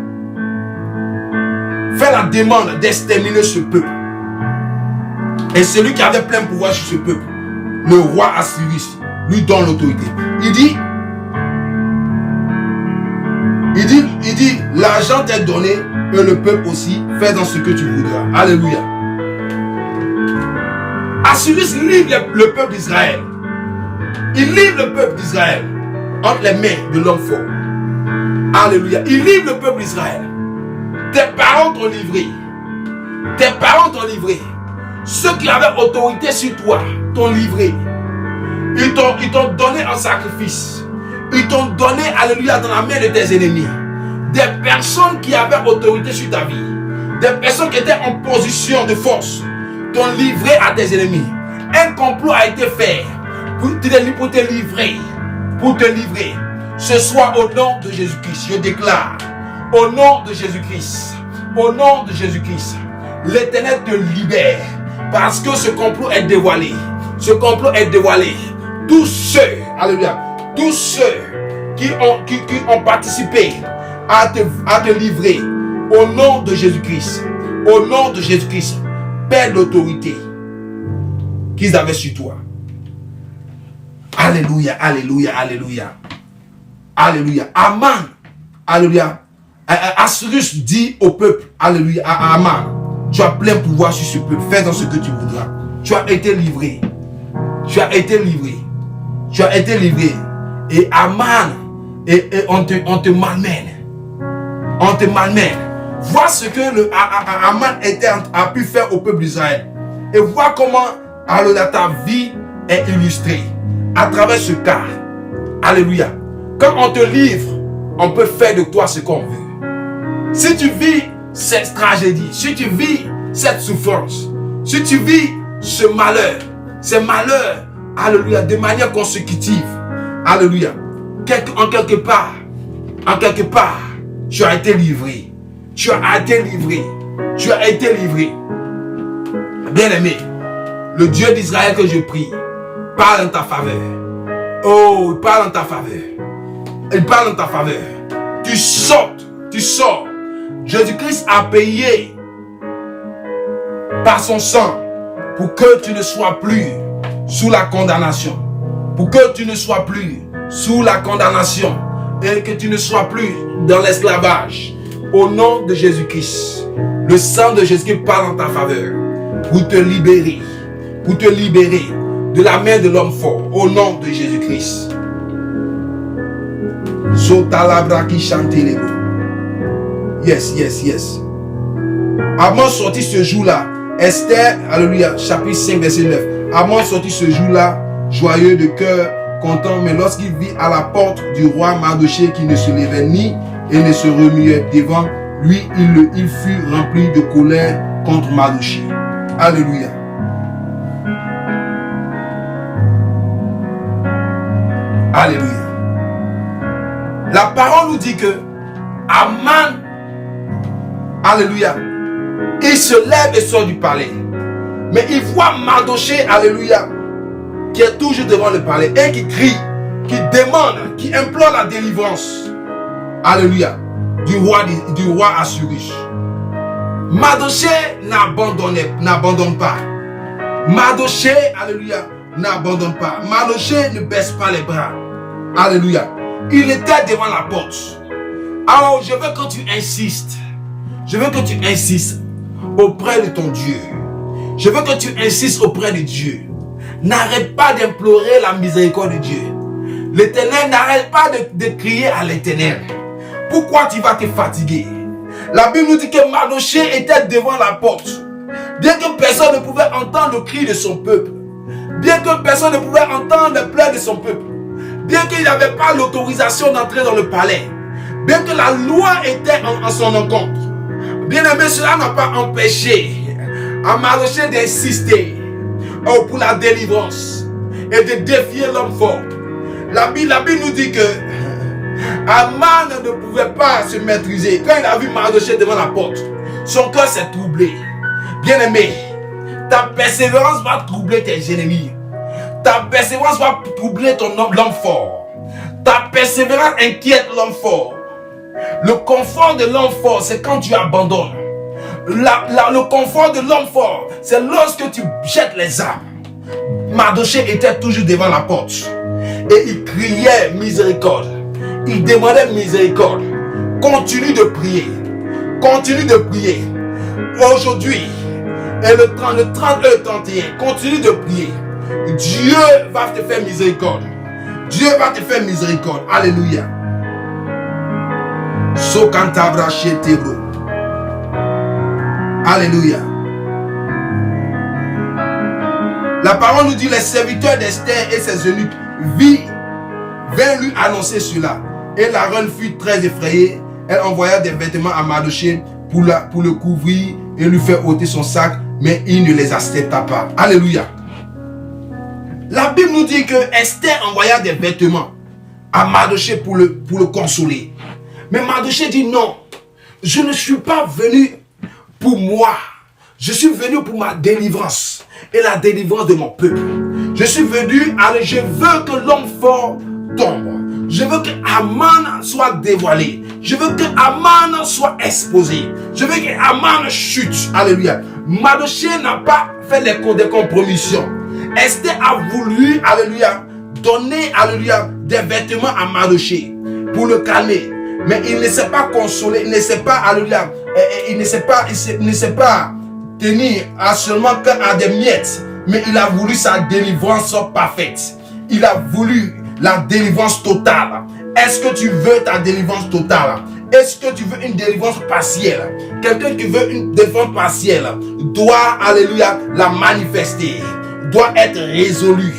[SPEAKER 1] fait la demande d'exterminer ce peuple. Et celui qui avait plein pouvoir sur ce peuple, le roi Assyrus, lui donne l'autorité. Il dit, l'argent t'est donné et le peuple aussi, fais dans ce que tu voudras. Alléluia. Assyrus livre le peuple d'Israël. Il livre le peuple d'Israël entre les mains de l'homme fort. Alléluia. Il livre le peuple d'Israël. Tes parents t'ont livré. Tes parents t'ont livré. Ceux qui avaient autorité sur toi t'ont livré. Ils t'ont donné un sacrifice. Ils t'ont donné, alléluia, dans la main de tes ennemis. Des personnes qui avaient autorité sur ta vie. Des personnes qui étaient en position de force t'ont livré à tes ennemis. Un complot a été fait pour te livrer. Pour te livrer. Ce soir, au nom de Jésus-Christ, je déclare, au nom de Jésus-Christ, au nom de Jésus-Christ, l'Éternel te libère. Parce que ce complot est dévoilé. Ce complot est dévoilé. Tous ceux, alléluia, tous ceux qui ont participé à te livrer, au nom de Jésus-Christ, au nom de Jésus-Christ, perdent l'autorité qu'ils avaient sur toi. Alléluia, alléluia, alléluia. Alléluia. Aman, alléluia. Assyrus dit au peuple, alléluia, à Aman, tu as plein pouvoir sur ce peuple, fais dans ce que tu voudras. Tu as été livré. Tu as été livré. Tu as été livré. Et Aman, on te malmène. On te malmène. Vois ce que Aman a pu faire au peuple d'Israël. Et vois comment, alléluia, ta vie est illustrée à travers ce cas. Alléluia. Quand on te livre, on peut faire de toi ce qu'on veut. Si tu vis cette tragédie, si tu vis cette souffrance, si tu vis ce malheur, ces malheurs, alléluia, de manière consécutive, alléluia, en quelque part, tu as été livré. Tu as été livré. Tu as été livré. Bien-aimé, le Dieu d'Israël que je prie, parle en ta faveur. Oh, il parle en ta faveur. Il parle en ta faveur. Tu sors. Jésus-Christ a payé par son sang pour que tu ne sois plus sous la condamnation. Pour que tu ne sois plus sous la condamnation et que tu ne sois plus dans l'esclavage. Au nom de Jésus-Christ, le sang de Jésus-Christ parle en ta faveur pour te libérer de la main de l'homme fort. Au nom de Jésus-Christ. Yes. Aman sorti ce jour-là. Esther, alléluia, chapitre 5, verset 9. Aman sorti ce jour-là, joyeux de cœur, content, mais lorsqu'il vit à la porte du roi Mardochée qui ne se levait ni et ne se remuait devant lui, il fut rempli de colère contre Mardochée. Alléluia. Alléluia. La parole nous dit que Aman, alléluia, il se lève et sort du palais. Mais il voit Mardochée, alléluia, qui est toujours devant le palais et qui crie, qui demande, qui implore la délivrance, alléluia, du roi Assyrus. Mardochée n'abandonne pas. Mardochée, alléluia, n'abandonne pas. Mardochée ne baisse pas les bras. Alléluia. Il était devant la porte. Alors je veux que tu insistes. Je veux que tu insistes auprès de ton Dieu. Je veux que tu insistes auprès de Dieu. N'arrête pas d'implorer la miséricorde de Dieu. L'Éternel, n'arrête pas de crier à l'Éternel. Pourquoi tu vas te fatiguer? La Bible nous dit que Mardochée était devant la porte. Bien que personne ne pouvait entendre le cri de son peuple. Bien que personne ne pouvait entendre les pleurs de son peuple. Bien qu'il n'avait pas l'autorisation d'entrer dans le palais. Bien que la loi était en son encontre. Bien aimé, cela n'a pas empêché Mardochée d'insister pour la délivrance et de défier l'homme fort. La Bible nous dit que Aman ne pouvait pas se maîtriser. Quand il a vu Mardochée devant la porte, son cœur s'est troublé. Bien aimé, ta persévérance va troubler tes ennemis. Ta persévérance va troubler l'homme fort. Ta persévérance inquiète l'homme fort. Le confort de l'homme fort, c'est quand tu abandonnes. Le confort de l'homme fort, c'est lorsque tu jettes les armes. Mardochée était toujours devant la porte. Et il criait miséricorde. Il demandait miséricorde. Continue de prier. Continue de prier. Aujourd'hui, et le 30 et le 31, continue de prier. Dieu va te faire miséricorde. Dieu va te faire miséricorde. Alléluia. Sokantabra Shetebro. Alléluia. La parole nous dit les serviteurs d'Esther et ses eunuques vinrent lui annoncer cela. Et la reine fut très effrayée. Elle envoya des vêtements à Mardochée pour le couvrir et lui faire ôter son sac, mais il ne les accepta pas. Alléluia. La Bible nous dit que Esther envoya des vêtements à Mardochée pour le consoler. Mais Mardochée dit non, je ne suis pas venu pour moi. Je suis venu pour ma délivrance et la délivrance de mon peuple. Je suis venu, je veux que l'homme fort tombe. Je veux que Aman soit dévoilé. Je veux que Aman soit exposé. Je veux que Aman chute. Alléluia. Mardochée n'a pas fait des compromissions. Esther a voulu, alléluia, donner, alléluia, des vêtements à Mardochée pour le calmer. Mais il ne s'est pas consolé, il ne s'est pas, alléluia, il ne s'est pas tenir seulement à des miettes. Mais il a voulu sa délivrance parfaite. Il a voulu la délivrance totale. Est-ce que tu veux ta délivrance totale? Est-ce que tu veux une délivrance partielle? Quelqu'un qui veut une délivrance partielle doit, alléluia, la manifester. Doit être résolu.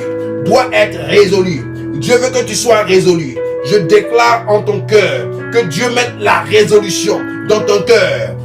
[SPEAKER 1] Doit être résolu. Dieu veut que tu sois résolu. Je déclare en ton cœur que Dieu mette la résolution dans ton cœur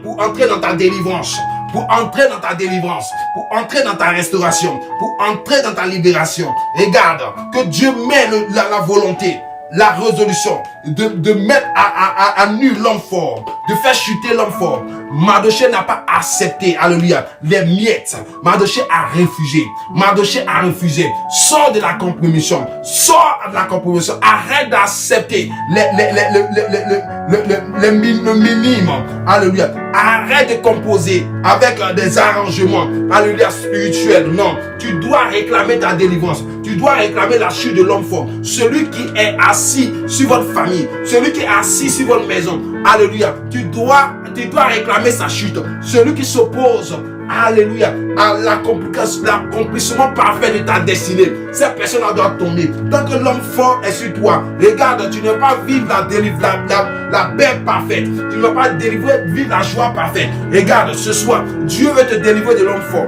[SPEAKER 1] pour entrer dans ta délivrance. Pour entrer dans ta délivrance, pour entrer dans ta restauration, pour entrer dans ta libération. Regarde, que Dieu met la volonté, la résolution de mettre à nu l'homme fort, de faire chuter l'homme fort. Mardochée n'a pas accepté, alléluia, les miettes. Mardochée a refusé. Mardochée a refusé. Sors de la compromission. Sors de la compromission. Arrête d'accepter le minimum. Alléluia. Arrête de composer avec des arrangements, alléluia, spirituels. Non, tu dois réclamer ta délivrance. Tu dois réclamer la chute de l'homme fort. Celui qui est assis sur votre famille, celui qui est assis sur votre maison, alléluia, tu dois réclamer sa chute. Celui qui s'oppose, alléluia, à l'accomplissement parfait de ta destinée, cette personne doit tomber. Tant que l'homme fort est sur toi, regarde, tu ne vas pas vivre la paix parfaite. Tu ne vas pas vivre la joie parfaite. Regarde, ce soir, Dieu veut te délivrer de l'homme fort.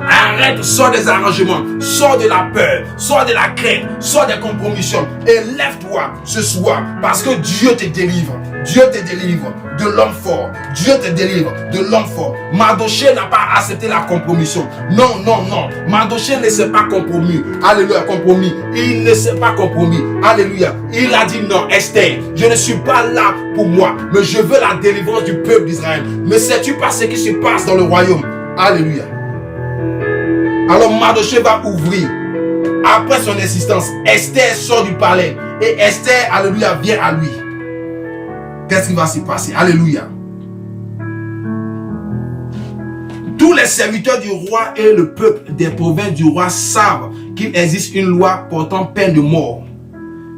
[SPEAKER 1] Arrête, sors des arrangements, sors de la peur, sors de la crainte, sors des compromissions et lève-toi ce soir parce que Dieu te délivre. Dieu te délivre de l'homme fort. Dieu te délivre de l'homme fort. Mardochée n'a pas accepté la compromission. Non, non, non. Mardochée ne s'est pas compromis. Alléluia, compromis. Il ne s'est pas compromis. Alléluia. Il a dit non, Esther, je ne suis pas là pour moi, mais je veux la délivrance du peuple d'Israël. Mais sais-tu pas ce qui se passe dans le royaume? Alléluia. Alors Mardochée va ouvrir. Après son existence, Esther sort du palais. Et Esther, alléluia, vient à lui. Qu'est-ce qui va se passer? Alléluia. Tous les serviteurs du roi et le peuple des provinces du roi savent qu'il existe une loi portant peine de mort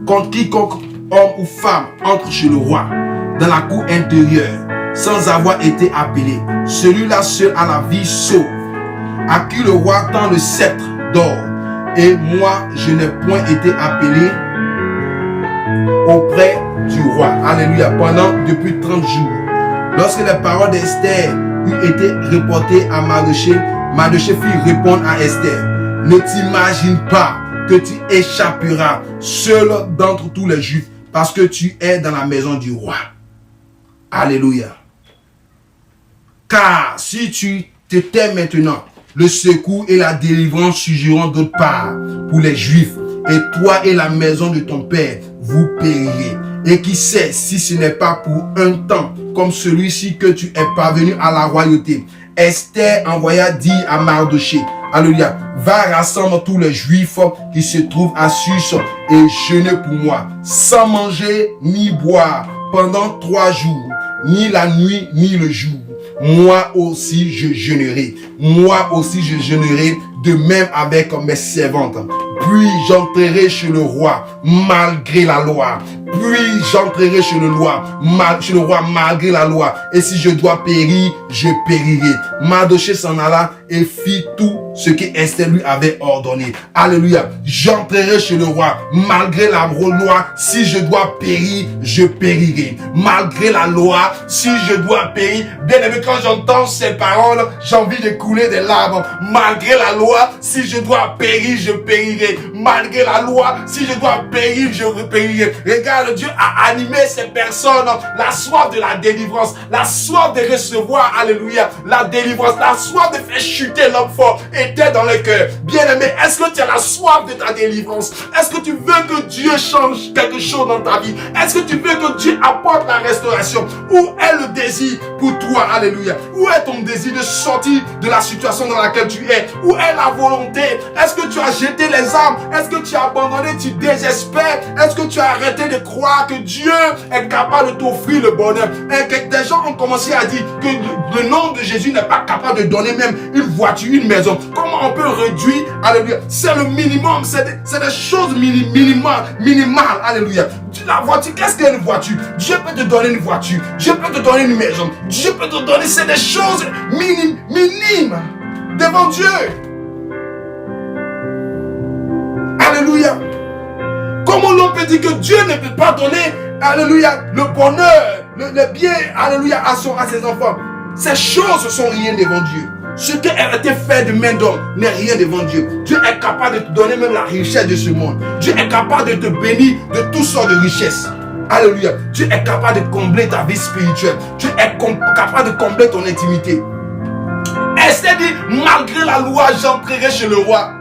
[SPEAKER 1] contre quiconque homme ou femme entre chez le roi dans la cour intérieure sans avoir été appelé. Celui-là seul a la vie sauve, à qui le roi tend le sceptre d'or. Et moi, je n'ai point été appelé auprès du roi. Alléluia. Depuis 30 jours. Lorsque les paroles d'Esther eût été reporté à Mardoché, Mardoché fit répondre à Esther, ne t'imagine pas que tu échapperas seul d'entre tous les Juifs parce que tu es dans la maison du roi. Alléluia. Car si tu te tais maintenant, le secours et la délivrance surgiront d'autre part pour les Juifs, et toi et la maison de ton père, vous périrez. Et qui sait si ce n'est pas pour un temps comme celui-ci que tu es parvenu à la royauté. Esther envoya dire à Mardoché, alléluia, va rassembler tous les Juifs qui se trouvent à Sus et jeûner pour moi, sans manger ni boire pendant 3 jours, ni la nuit ni le jour. Moi aussi je jeûnerai. Moi aussi je jeûnerai, de même avec mes servantes. Puis j'entrerai chez le roi malgré la loi. Puis j'entrerai chez le roi malgré la loi. Et si je dois périr, je périrai. Mardoché s'en alla et fit tout ce que Esther lui avait ordonné. Alléluia. J'entrerai chez le roi malgré la loi. Si je dois périr, je périrai. Malgré la loi, si je dois périr. Bien aimé, quand j'entends ces paroles, j'ai envie de couler des larmes. Malgré la loi, si je dois périr, je périrai. Malgré la loi, si je dois périr, je périrai. Regarde, Dieu a animé ces personnes, la soif de la délivrance, la soif de recevoir, alléluia, la délivrance, la soif de faire chuter l'homme fort était dans le cœur. Bien-aimé, est-ce que tu as la soif de ta délivrance? Est-ce que tu veux que Dieu change quelque chose dans ta vie? Est-ce que tu veux que Dieu apporte la restauration? Où est le désir pour toi? Alléluia. Où est ton désir de sortir de la situation dans laquelle tu es? Où est la volonté? Est-ce que tu as jeté les armes? Est-ce que tu as abandonné? Tu désespères? Est-ce que tu as arrêté de croire que Dieu est capable de t'offrir le bonheur? Et que des gens ont commencé à dire que le nom de Jésus n'est pas capable de donner même une voiture, une maison. Comment on peut réduire? Alléluia. C'est le minimum. C'est des choses minimales. Alléluia. La voiture, qu'est-ce qu'est une voiture? Dieu peut te donner une voiture. Dieu peut te donner une maison. Dieu peut te donner, c'est des choses minimes devant Dieu. Alléluia. Comment l'on peut dire que Dieu ne peut pas donner, alléluia, le bonheur, le bien, alléluia, à ses enfants? Ces choses ne sont rien devant Dieu. Ce qui a été fait de main d'homme n'est rien devant Dieu. Dieu est capable de te donner même la richesse de ce monde. Dieu est capable de te bénir de toutes sortes de richesses. Alléluia. Dieu est capable de combler ta vie spirituelle. Dieu est capable de combler ton intimité. Esther dit, malgré la loi, j'entrerai chez le roi.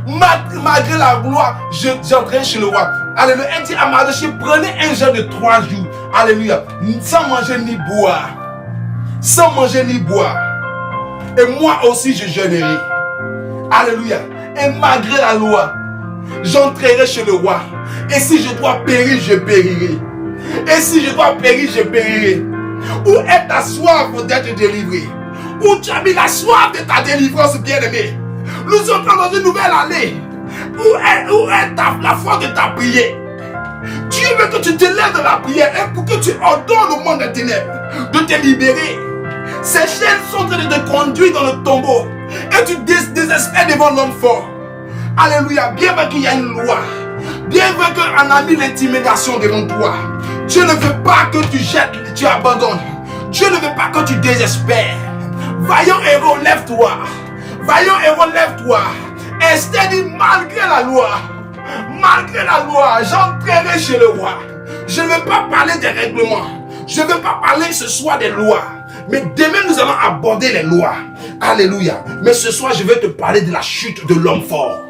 [SPEAKER 1] Malgré la loi, j'entrerai chez le roi. Alléluia. Elle dit à Mardoché, prenez un jeûne de 3 jours. Alléluia. Sans manger ni boire. Sans manger ni boire. Et moi aussi je jeûnerai. Alléluia. Et malgré la loi, j'entrerai chez le roi. Et si je dois périr, je périrai. Et si je dois périr, je périrai. Où est ta soif d'être délivré? Où tu as mis la soif de ta délivrance, bien-aimé? Nous sommes dans une nouvelle année. Où est la foi de ta prière? Dieu veut que tu te lèves de la prière et pour que tu ordonnes au monde des ténèbres de te libérer. Ces chaînes sont en train de te conduire dans le tombeau et tu désespères devant l'homme fort. Alléluia. Bien vrai qu'il y a une loi, bien vrai qu'on a mis l'intimidation devant toi, Dieu ne veut pas que tu jettes, tu abandonnes. Dieu ne veut pas que tu désespères. Vaillant héros, lève-toi. Vaillant héros, lève-toi. Esther dit, malgré la loi, j'entrerai chez le roi. Je ne veux pas parler des règlements. Je ne veux pas parler ce soir des lois. Mais demain, nous allons aborder les lois. Alléluia. Mais ce soir, je vais te parler de la chute de l'homme fort.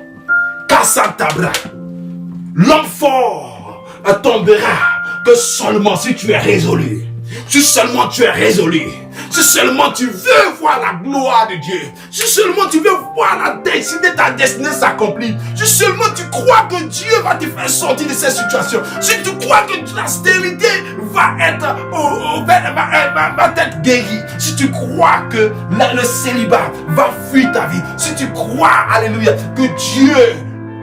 [SPEAKER 1] Kassatabra. L'homme fort tombera que seulement si tu es résolu. Si seulement tu es résolu. Si seulement tu veux voir la gloire de Dieu. Si seulement tu veux voir ta destinée s'accomplir. Si seulement tu crois que Dieu va te faire sortir de cette situation. Si tu crois que la stérilité va être guérie. Si tu crois que le célibat va fuir ta vie. Si tu crois, alléluia, que Dieu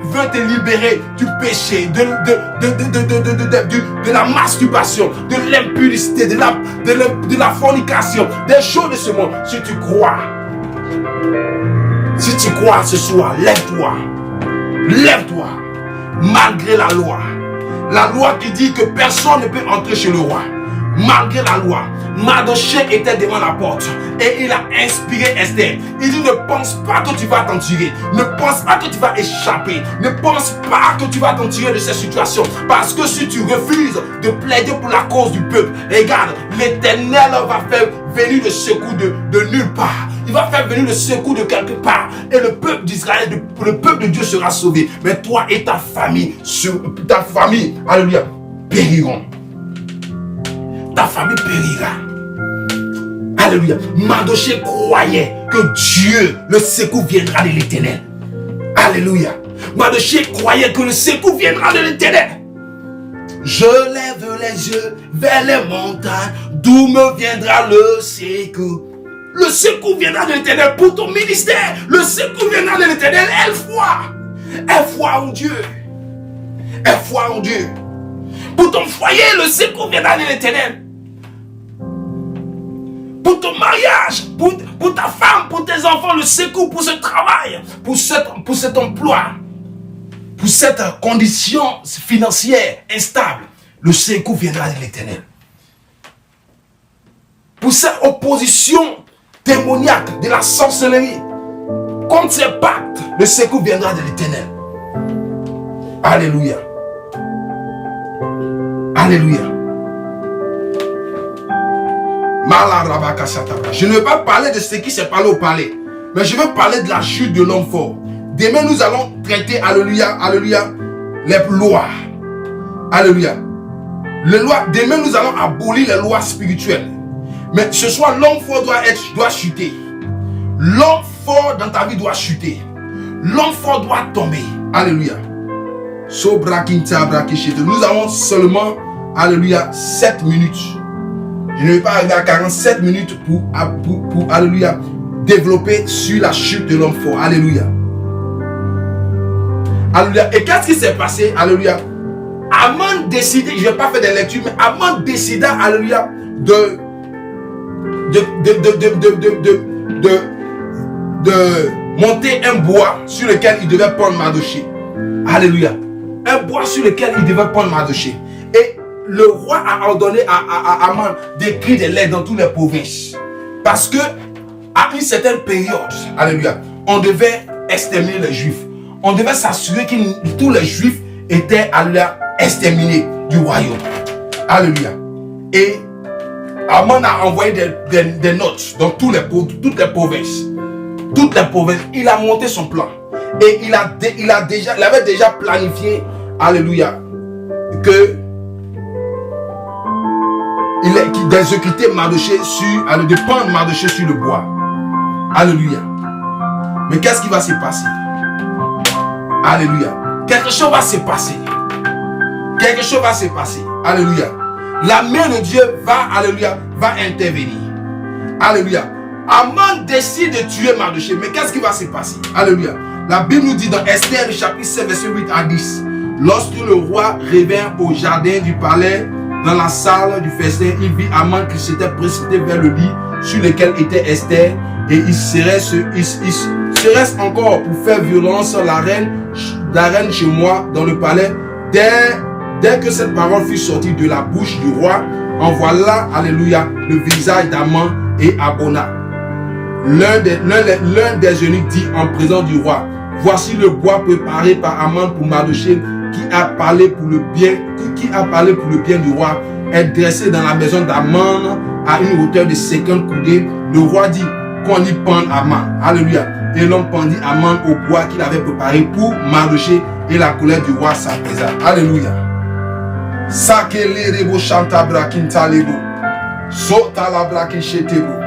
[SPEAKER 1] veut te libérer du péché, de la masturbation, de l'impudicité, de la fornication, des choses de ce monde. Si tu crois ce soir, lève-toi, malgré la loi qui dit que personne ne peut entrer chez le roi. malgré la loi, Mardochée était devant la porte et il a inspiré Esther. Il dit, ne pense pas que tu vas t'en tirer, ne pense pas que tu vas échapper, ne pense pas que tu vas t'en tirer de cette situation, parce que si tu refuses de plaider pour la cause du peuple, regarde, l'Éternel va faire venir le secours de nulle part. Il va faire venir le secours de quelque part et le peuple d'Israël, le peuple de Dieu sera sauvé. Mais toi et ta famille, alléluia, périront. Ta famille périra. Alléluia. Mardochée croyait que Dieu, le secours viendra de l'Éternel. Alléluia. Mardochée croyait que le secours viendra de l'Éternel. Je lève les yeux vers les montagnes, d'où me viendra le secours. Le secours viendra de l'Éternel pour ton ministère. Le secours viendra de l'Éternel. Aie foi. Aie foi en Dieu. Aie foi en Dieu. Pour ton foyer, le secours viendra de l'Éternel. Pour ton mariage, pour ta femme, pour tes enfants, le secours pour ce travail, pour cet emploi, pour cette condition financière instable, le secours viendra de l'Éternel. Pour cette opposition démoniaque de la sorcellerie, contre ces pactes, le secours viendra de l'Éternel. Alléluia. Alléluia. Je ne vais pas parler de ce qui s'est parlé au palais, mais je vais parler de la chute de l'homme fort. Demain, nous allons traiter, alléluia, alléluia, les lois. Alléluia. Les lois, demain, nous allons abolir les lois spirituelles. Mais ce soir, l'homme fort doit chuter. L'homme fort dans ta vie doit chuter. L'homme fort doit tomber. Alléluia. Nous avons seulement, alléluia, 7 minutes. Je ne vais pas arriver à 47 minutes pour alléluia, développer sur la chute de l'homme fort. Alléluia. Alléluia. Et qu'est-ce qui s'est passé? Alléluia. Aman décidé, je ne vais pas faire des lectures, mais Aman décida, alléluia, de monter un bois sur lequel il devait prendre Mardochée. Alléluia. Un bois sur lequel il devait prendre Mardochée. Et le roi a ordonné à Aman d'écrire des lettres dans toutes les provinces. Parce que à une certaine période, alléluia, on devait exterminer les Juifs. On devait s'assurer que tous les Juifs étaient, alléluia, exterminés du royaume. Alléluia. Et Aman a envoyé des notes dans toutes les provinces. Toutes les provinces. Il a monté son plan. Et il avait déjà planifié, alléluia, que d'exécuter Mardochée de prendre Mardochée sur le bois. Alléluia. Mais qu'est-ce qui va se passer? Alléluia. Quelque chose va se passer. Quelque chose va se passer. Alléluia. La main de Dieu va intervenir. Alléluia. Aman décide de tuer Mardochée. Mais qu'est-ce qui va se passer? Alléluia. La Bible nous dit dans Esther chapitre 7 verset 8 à 10. Lorsque le roi revint au jardin du palais, dans la salle du festin, il vit Aman qui s'était précipité vers le lit sur lequel était Esther, et il serait encore pour faire violence à la reine chez moi dans le palais. Dès que cette parole fut sortie de la bouche du roi, en voilà, alléluia, le visage d'Aman et Abona. L'un des eunuques dit en présence du roi: voici le bois préparé par Aman pour Mardochée, qui a parlé pour le bien du roi, est dressé dans la maison d'Aman à une hauteur de 50 coudées. Le roi dit qu'on y pende Aman. Alléluia. Et l'homme pendit Aman au bois qu'il avait préparé pour Mardochée, et la colère du roi s'apaisa. Alléluia. Sakele rebo chanta brakinta lebo. Sota la brakichetebo.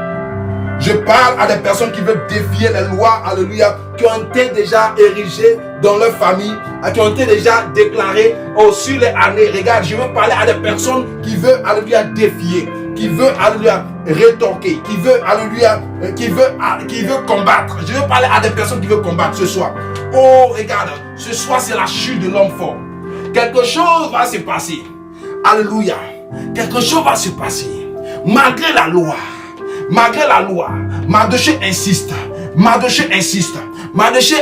[SPEAKER 1] Je parle à des personnes qui veulent défier les lois, alléluia, qui ont été déjà érigées dans leur famille, qui ont été déjà déclarées sur les années. Regarde, je veux parler à des personnes qui veulent, alléluia, défier, qui veulent, alléluia, rétorquer, qui veulent, alléluia, qui veulent combattre. Je veux parler à des personnes qui veulent combattre ce soir. Oh, regarde, ce soir c'est la chute de l'homme fort. Quelque chose va se passer. Alléluia. Quelque chose va se passer. Malgré la loi, Mardochée insiste. Mardochée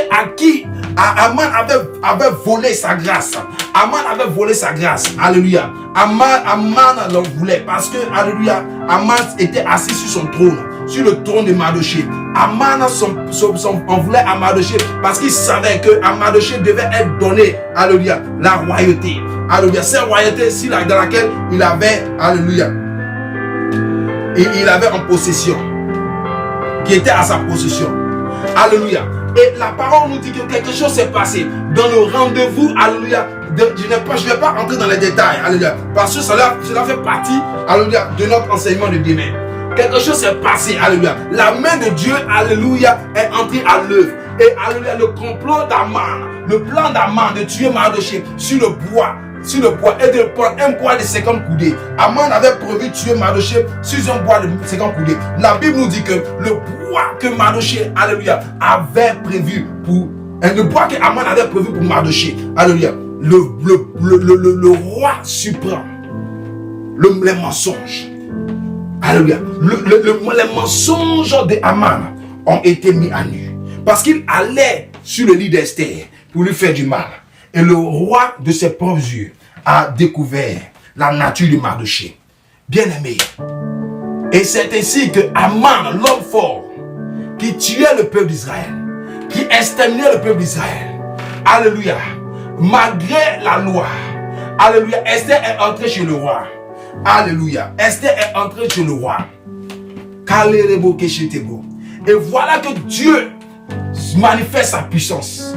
[SPEAKER 1] à qui Aman avait volé sa grâce. Aman avait volé sa grâce. Alléluia. Aman l'en voulait parce que, alléluia, Aman était assis sur son trône, sur le trône de Mardochée. Aman en voulait à Mardochée parce qu'il savait que à Mardochée devait être donné, alléluia, la royauté. Alléluia. Cette royauté dans laquelle il avait, alléluia, et il avait en possession, qui était à sa possession. Alléluia. Et la parole nous dit que quelque chose s'est passé dans le rendez-vous. Alléluia. Je ne vais pas entrer dans les détails. Alléluia. Parce que cela fait partie, alléluia, de notre enseignement de demain. Quelque chose s'est passé. Alléluia. La main de Dieu, alléluia, est entrée à l'œuvre. Et alléluia, le complot d'Aman, le plan d'Aman de tuer Mardochée sur le bois et de prendre un bois de 50 coudées. Aman avait prévu tuer Mardochée sur un bois de 50 coudées. La Bible nous dit que le bois que Mardochée, alléluia, avait prévu pour, le bois que Aman avait prévu pour Mardochée, alléluia, le roi surprend les mensonges. Alléluia. Les mensonges de Aman ont été mis à nu parce qu'il allait sur le lit d'Esther pour lui faire du mal. Et le roi de ses propres yeux a découvert la nature de Mardochée. Bien-aimé. Et c'est ainsi que Aman, l'homme fort, qui tuait le peuple d'Israël, qui exterminait le peuple d'Israël, alléluia, malgré la loi, alléluia, Esther est entrée chez le roi. Alléluia. Esther est entrée chez le roi. Et voilà que Dieu manifeste sa puissance.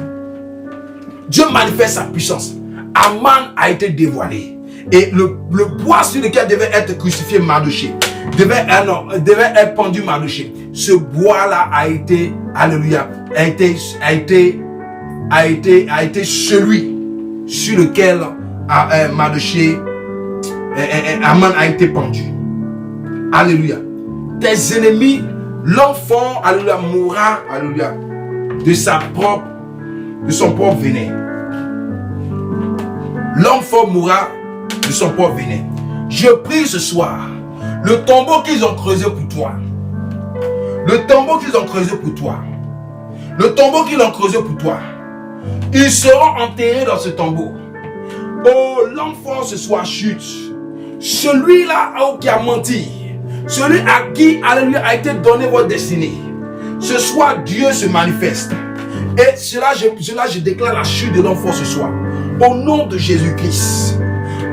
[SPEAKER 1] Dieu manifeste sa puissance. Aman a été dévoilé. Et le bois sur lequel devait être crucifié Mardochée, devait être pendu Mardochée. Ce bois-là a été, alléluia, a été celui sur lequel Mardochée, Aman a été pendu. Alléluia. Tes ennemis, l'enfant, alléluia, mourra, alléluia, de son propre venin. L'enfant mourra de son propre venin. Je prie ce soir, le tombeau qu'ils ont creusé pour toi, le tombeau qu'ils ont creusé pour toi, le tombeau qu'ils ont creusé pour toi, ils seront enterrés dans ce tombeau. Oh, l'enfant ce soir chute. Celui-là qui a menti, celui à qui, alléluia, a été donné votre destinée, ce soir Dieu se manifeste. Et cela je déclare la chute de l'enfant ce soir. Au nom de Jésus-Christ.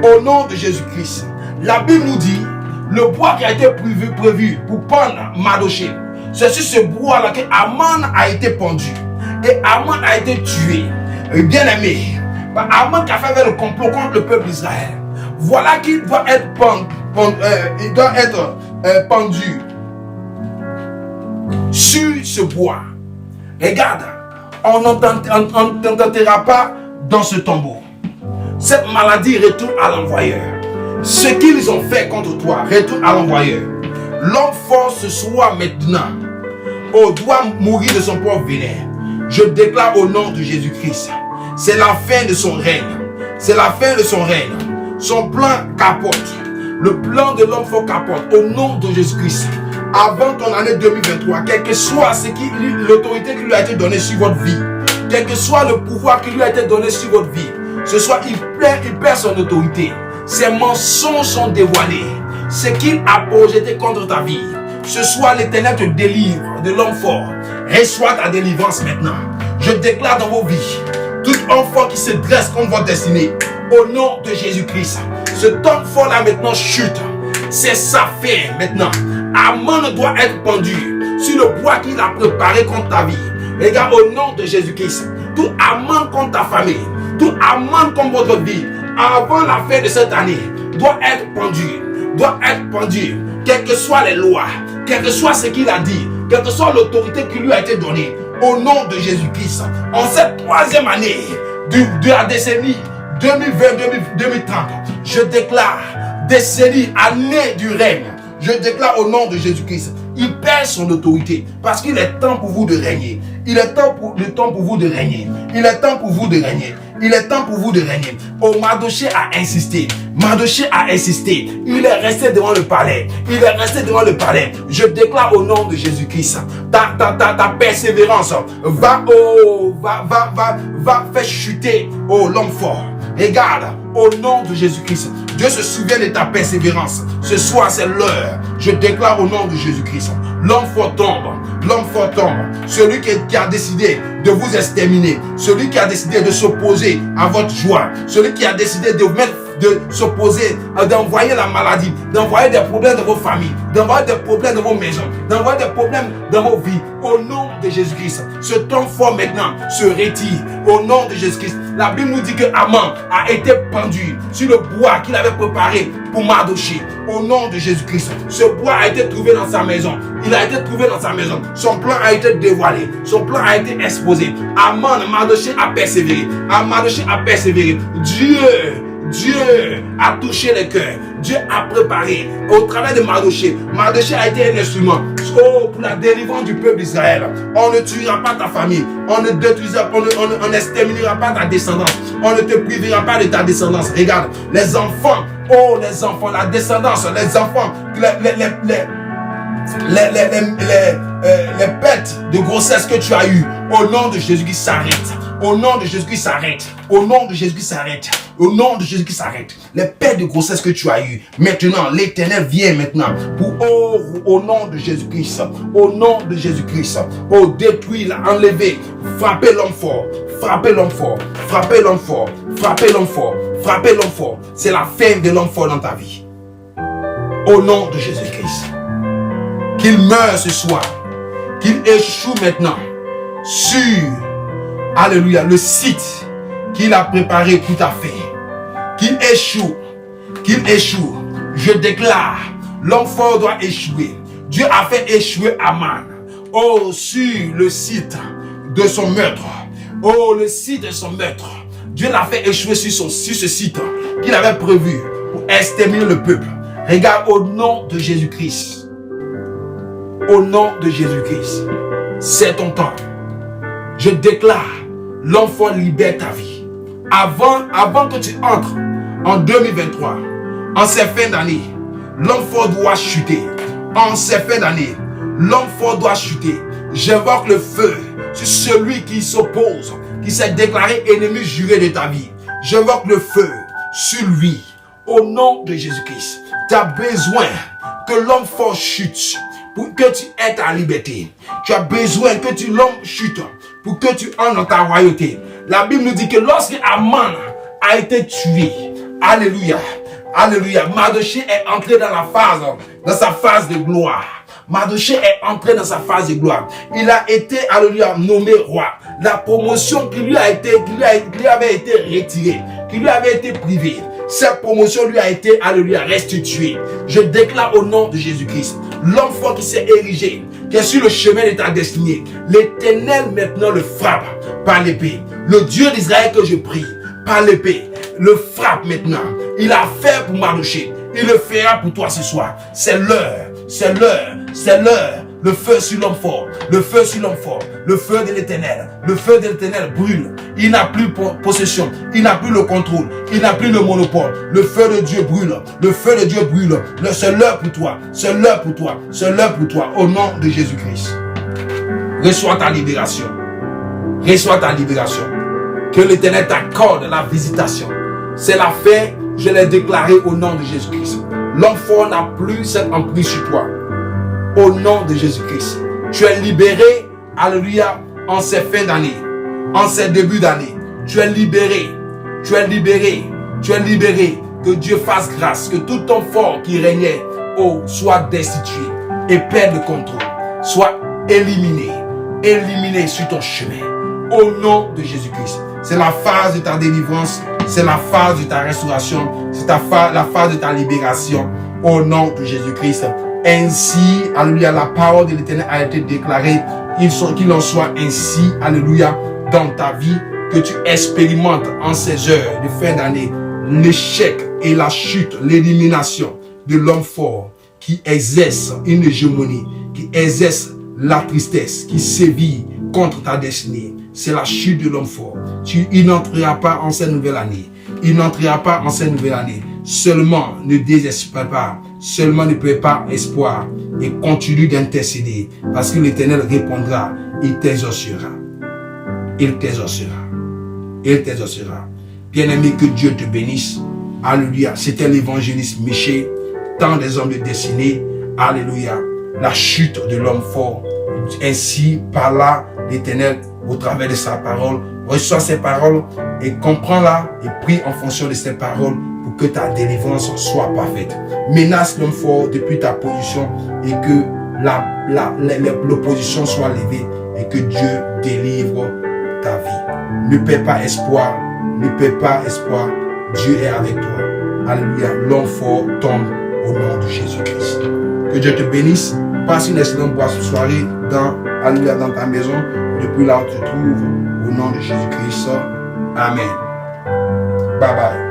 [SPEAKER 1] Au nom de Jésus-Christ. La Bible nous dit, le bois qui a été prévu pour pendre Mardochée, c'est sur ce bois-là que Aman a été pendu. Et Aman a été tué. Bien aimé, Aman qui a fait le complot contre le peuple d'Israël. Voilà qu'il doit être pendu sur ce bois. Regarde, on n'entendra pas dans ce tombeau. Cette maladie retourne à l'envoyeur. Ce qu'ils ont fait contre toi retourne à l'envoyeur. L'homme fort ce soir maintenant, doit mourir de son propre venin. Je déclare au nom de Jésus-Christ, c'est la fin de son règne. C'est la fin de son règne. Son plan capote. Le plan de l'homme fort capote. Au nom de Jésus-Christ. Avant ton année 2023, quel que soit l'autorité qui lui a été donnée sur votre vie, quel que soit le pouvoir qui lui a été donné sur votre vie, ce soir il perd son autorité. Ses mensonges sont dévoilés. Ce qu'il a projeté contre ta vie, ce soir l'Éternel te délivre de l'homme fort. Reçois ta délivrance maintenant. Je déclare dans vos vies, tout homme fort qui se dresse contre votre destinée, au nom de Jésus-Christ, ce homme fort là maintenant chute. C'est sa fin maintenant. Aman doit être pendu sur le bois qu'il a préparé contre ta vie. Regarde, au nom de Jésus-Christ, tout Aman contre ta famille, tout Aman contre votre vie, avant la fin de cette année, doit être pendu. Doit être pendu. Quelles que soient les lois, quel que soit ce qu'il a dit, quelle que soit l'autorité qui lui a été donnée, au nom de Jésus-Christ, en cette troisième année de la décennie 2020-2030, je déclare décennie, année du règne. Je déclare au nom de Jésus-Christ, il perd son autorité parce qu'il est temps pour vous de régner. Il est temps pour vous de régner. Il est temps pour vous de régner. Il est temps pour vous de régner. Oh, Mardochée a insisté. Mardochée a insisté. Il est resté devant le palais. Il est resté devant le palais. Je déclare au nom de Jésus-Christ, ta persévérance va faire chuter l'homme fort. Regarde, au nom de Jésus-Christ, Dieu se souvient de ta persévérance. Ce soir, c'est l'heure. Je déclare au nom de Jésus-Christ. L'homme fort tombe. L'homme fort tombe. Celui qui a décidé de vous exterminer. Celui qui a décidé de s'opposer à votre joie. Celui qui a décidé de s'opposer, d'envoyer la maladie, d'envoyer des problèmes dans vos familles, d'envoyer des problèmes dans vos maisons, d'envoyer des problèmes dans vos vies. Au nom de Jésus-Christ, ce temps fort maintenant se retire. Au nom de Jésus-Christ, la Bible nous dit que Aman a été pendu sur le bois qu'il avait préparé pour Mardochée. Au nom de Jésus-Christ, ce bois a été trouvé dans sa maison. Il a été trouvé dans sa maison. Son plan a été dévoilé. Son plan a été exposé. Aman, Mardochée a persévéré. Mardochée a persévéré. Dieu a touché les cœurs. Dieu a préparé au travers de Mardochée. Mardochée a été un instrument pour la délivrance du peuple d'Israël. On ne tuera pas ta famille. On ne détruira, on n'exterminera pas ta descendance. On ne te privera pas de ta descendance. Regarde, les enfants, la descendance, les enfants, les pertes de grossesse que tu as eues, au nom de Jésus-Christ s'arrête. Au nom de Jésus-Christ s'arrête. Au nom de Jésus-Christ s'arrête. Au nom de Jésus-Christ s'arrête. Les pertes de grossesse que tu as eues, maintenant, l'Éternel vient maintenant pour, au nom de Jésus-Christ, au nom de Jésus-Christ, détruire, enlever, frapper l'homme fort, frapper l'homme fort, frapper l'homme fort, frapper l'homme fort, frapper l'homme fort. C'est la fin de l'homme fort dans ta vie. Au nom de Jésus-Christ. Qu'il meure ce soir, qu'il échoue maintenant sur, alléluia, le site qu'il a préparé tout à fait. Qu'il échoue, qu'il échoue. Je déclare, l'homme fort doit échouer. Dieu a fait échouer Aman. Sur le site de son meurtre. Le site de son meurtre. Dieu l'a fait échouer sur ce site qu'il avait prévu pour exterminer le peuple. Regarde, au nom de Jésus-Christ. Au nom de Jésus-Christ, c'est ton temps. Je déclare, l'enfant libère ta vie. Avant que tu entres en 2023, en ces fins d'année, l'enfant doit chuter. En ces fins d'année, l'enfant doit chuter. J'invoque le feu sur celui qui s'oppose, qui s'est déclaré ennemi juré de ta vie. J'invoque le feu sur lui. Au nom de Jésus-Christ, tu as besoin que l'enfant chute pour que tu aies ta liberté. Tu as besoin que l'homme chute pour que tu entres dans ta royauté. La Bible nous dit que lorsque Aman a été tué, alléluia, alléluia, Mardochée est entré dans sa phase de gloire. Mardochée est entré dans sa phase de gloire. Il a été, alléluia, nommé roi. La promotion qui lui avait été retirée, qui lui avait été privée, cette promotion lui a été, alléluia, restituée. Je déclare au nom de Jésus-Christ, l'enfant qui s'est érigé, qui est sur le chemin de ta destinée, l'Éternel maintenant le frappe par l'épée. Le Dieu d'Israël que je prie, par l'épée, le frappe maintenant. Il a fait pour Mardochée. Il le fera pour toi ce soir. C'est l'heure, c'est l'heure, c'est l'heure. Le feu sur l'homme fort, le feu sur l'homme fort, le feu de l'Éternel. Le feu de l'Éternel brûle. Il n'a plus possession, il n'a plus le contrôle, il n'a plus le monopole. Le feu de Dieu brûle, le feu de Dieu brûle. C'est l'heure pour toi, c'est l'heure pour toi, c'est l'heure pour toi. Au nom de Jésus-Christ, reçois ta libération. Reçois ta libération. Que l'Éternel t'accorde la visitation. C'est la fin, je l'ai déclaré au nom de Jésus-Christ. L'homme fort n'a plus cette emprise sur toi. Au nom de Jésus-Christ, tu es libéré, alléluia, en ces fins d'année, en ces débuts d'année. Tu es libéré, tu es libéré, tu es libéré. Que Dieu fasse grâce, que tout homme fort qui régnait, soit destitué et perde le contrôle, soit éliminé sur ton chemin. Au nom de Jésus-Christ. C'est la phase de ta délivrance, c'est la phase de ta restauration, c'est la phase de ta libération. Au nom de Jésus-Christ. Ainsi, alléluia, la parole de l'Éternel a été déclarée. Qu'il en soit ainsi, alléluia, dans ta vie, que tu expérimentes en ces heures de fin d'année l'échec et la chute, l'élimination de l'homme fort qui exerce une hégémonie, qui exerce la tristesse, qui sévit contre ta destinée. C'est la chute de l'homme fort. Il n'entrera pas en cette nouvelle année. Il n'entrera pas en cette nouvelle année. Seulement ne désespère pas. Seulement ne perds pas espoir. Et continue d'intercéder. Parce que l'Éternel répondra. Il t'exaucera. Il t'exaucera. Il t'exaucera. Bien-aimé, que Dieu te bénisse. Alléluia. C'était l'évangéliste Michel, temps des hommes de destinée. Alléluia. La chute de l'homme fort. Ainsi parla l'Éternel au travers de sa parole. Reçois ces paroles et comprends-la et prie en fonction de ces paroles pour que ta délivrance soit parfaite. Menace l'homme fort depuis ta position et que l'opposition soit levée et que Dieu délivre ta vie. Ne perds pas espoir. Ne perds pas espoir. Dieu est avec toi. Alléluia. L'homme fort tombe au nom de Jésus-Christ. Que Dieu te bénisse. Passe une excellente soirée alléluia, dans ta maison, depuis là où tu te trouves. Au nom de Jésus-Christ. Amen. Bye bye.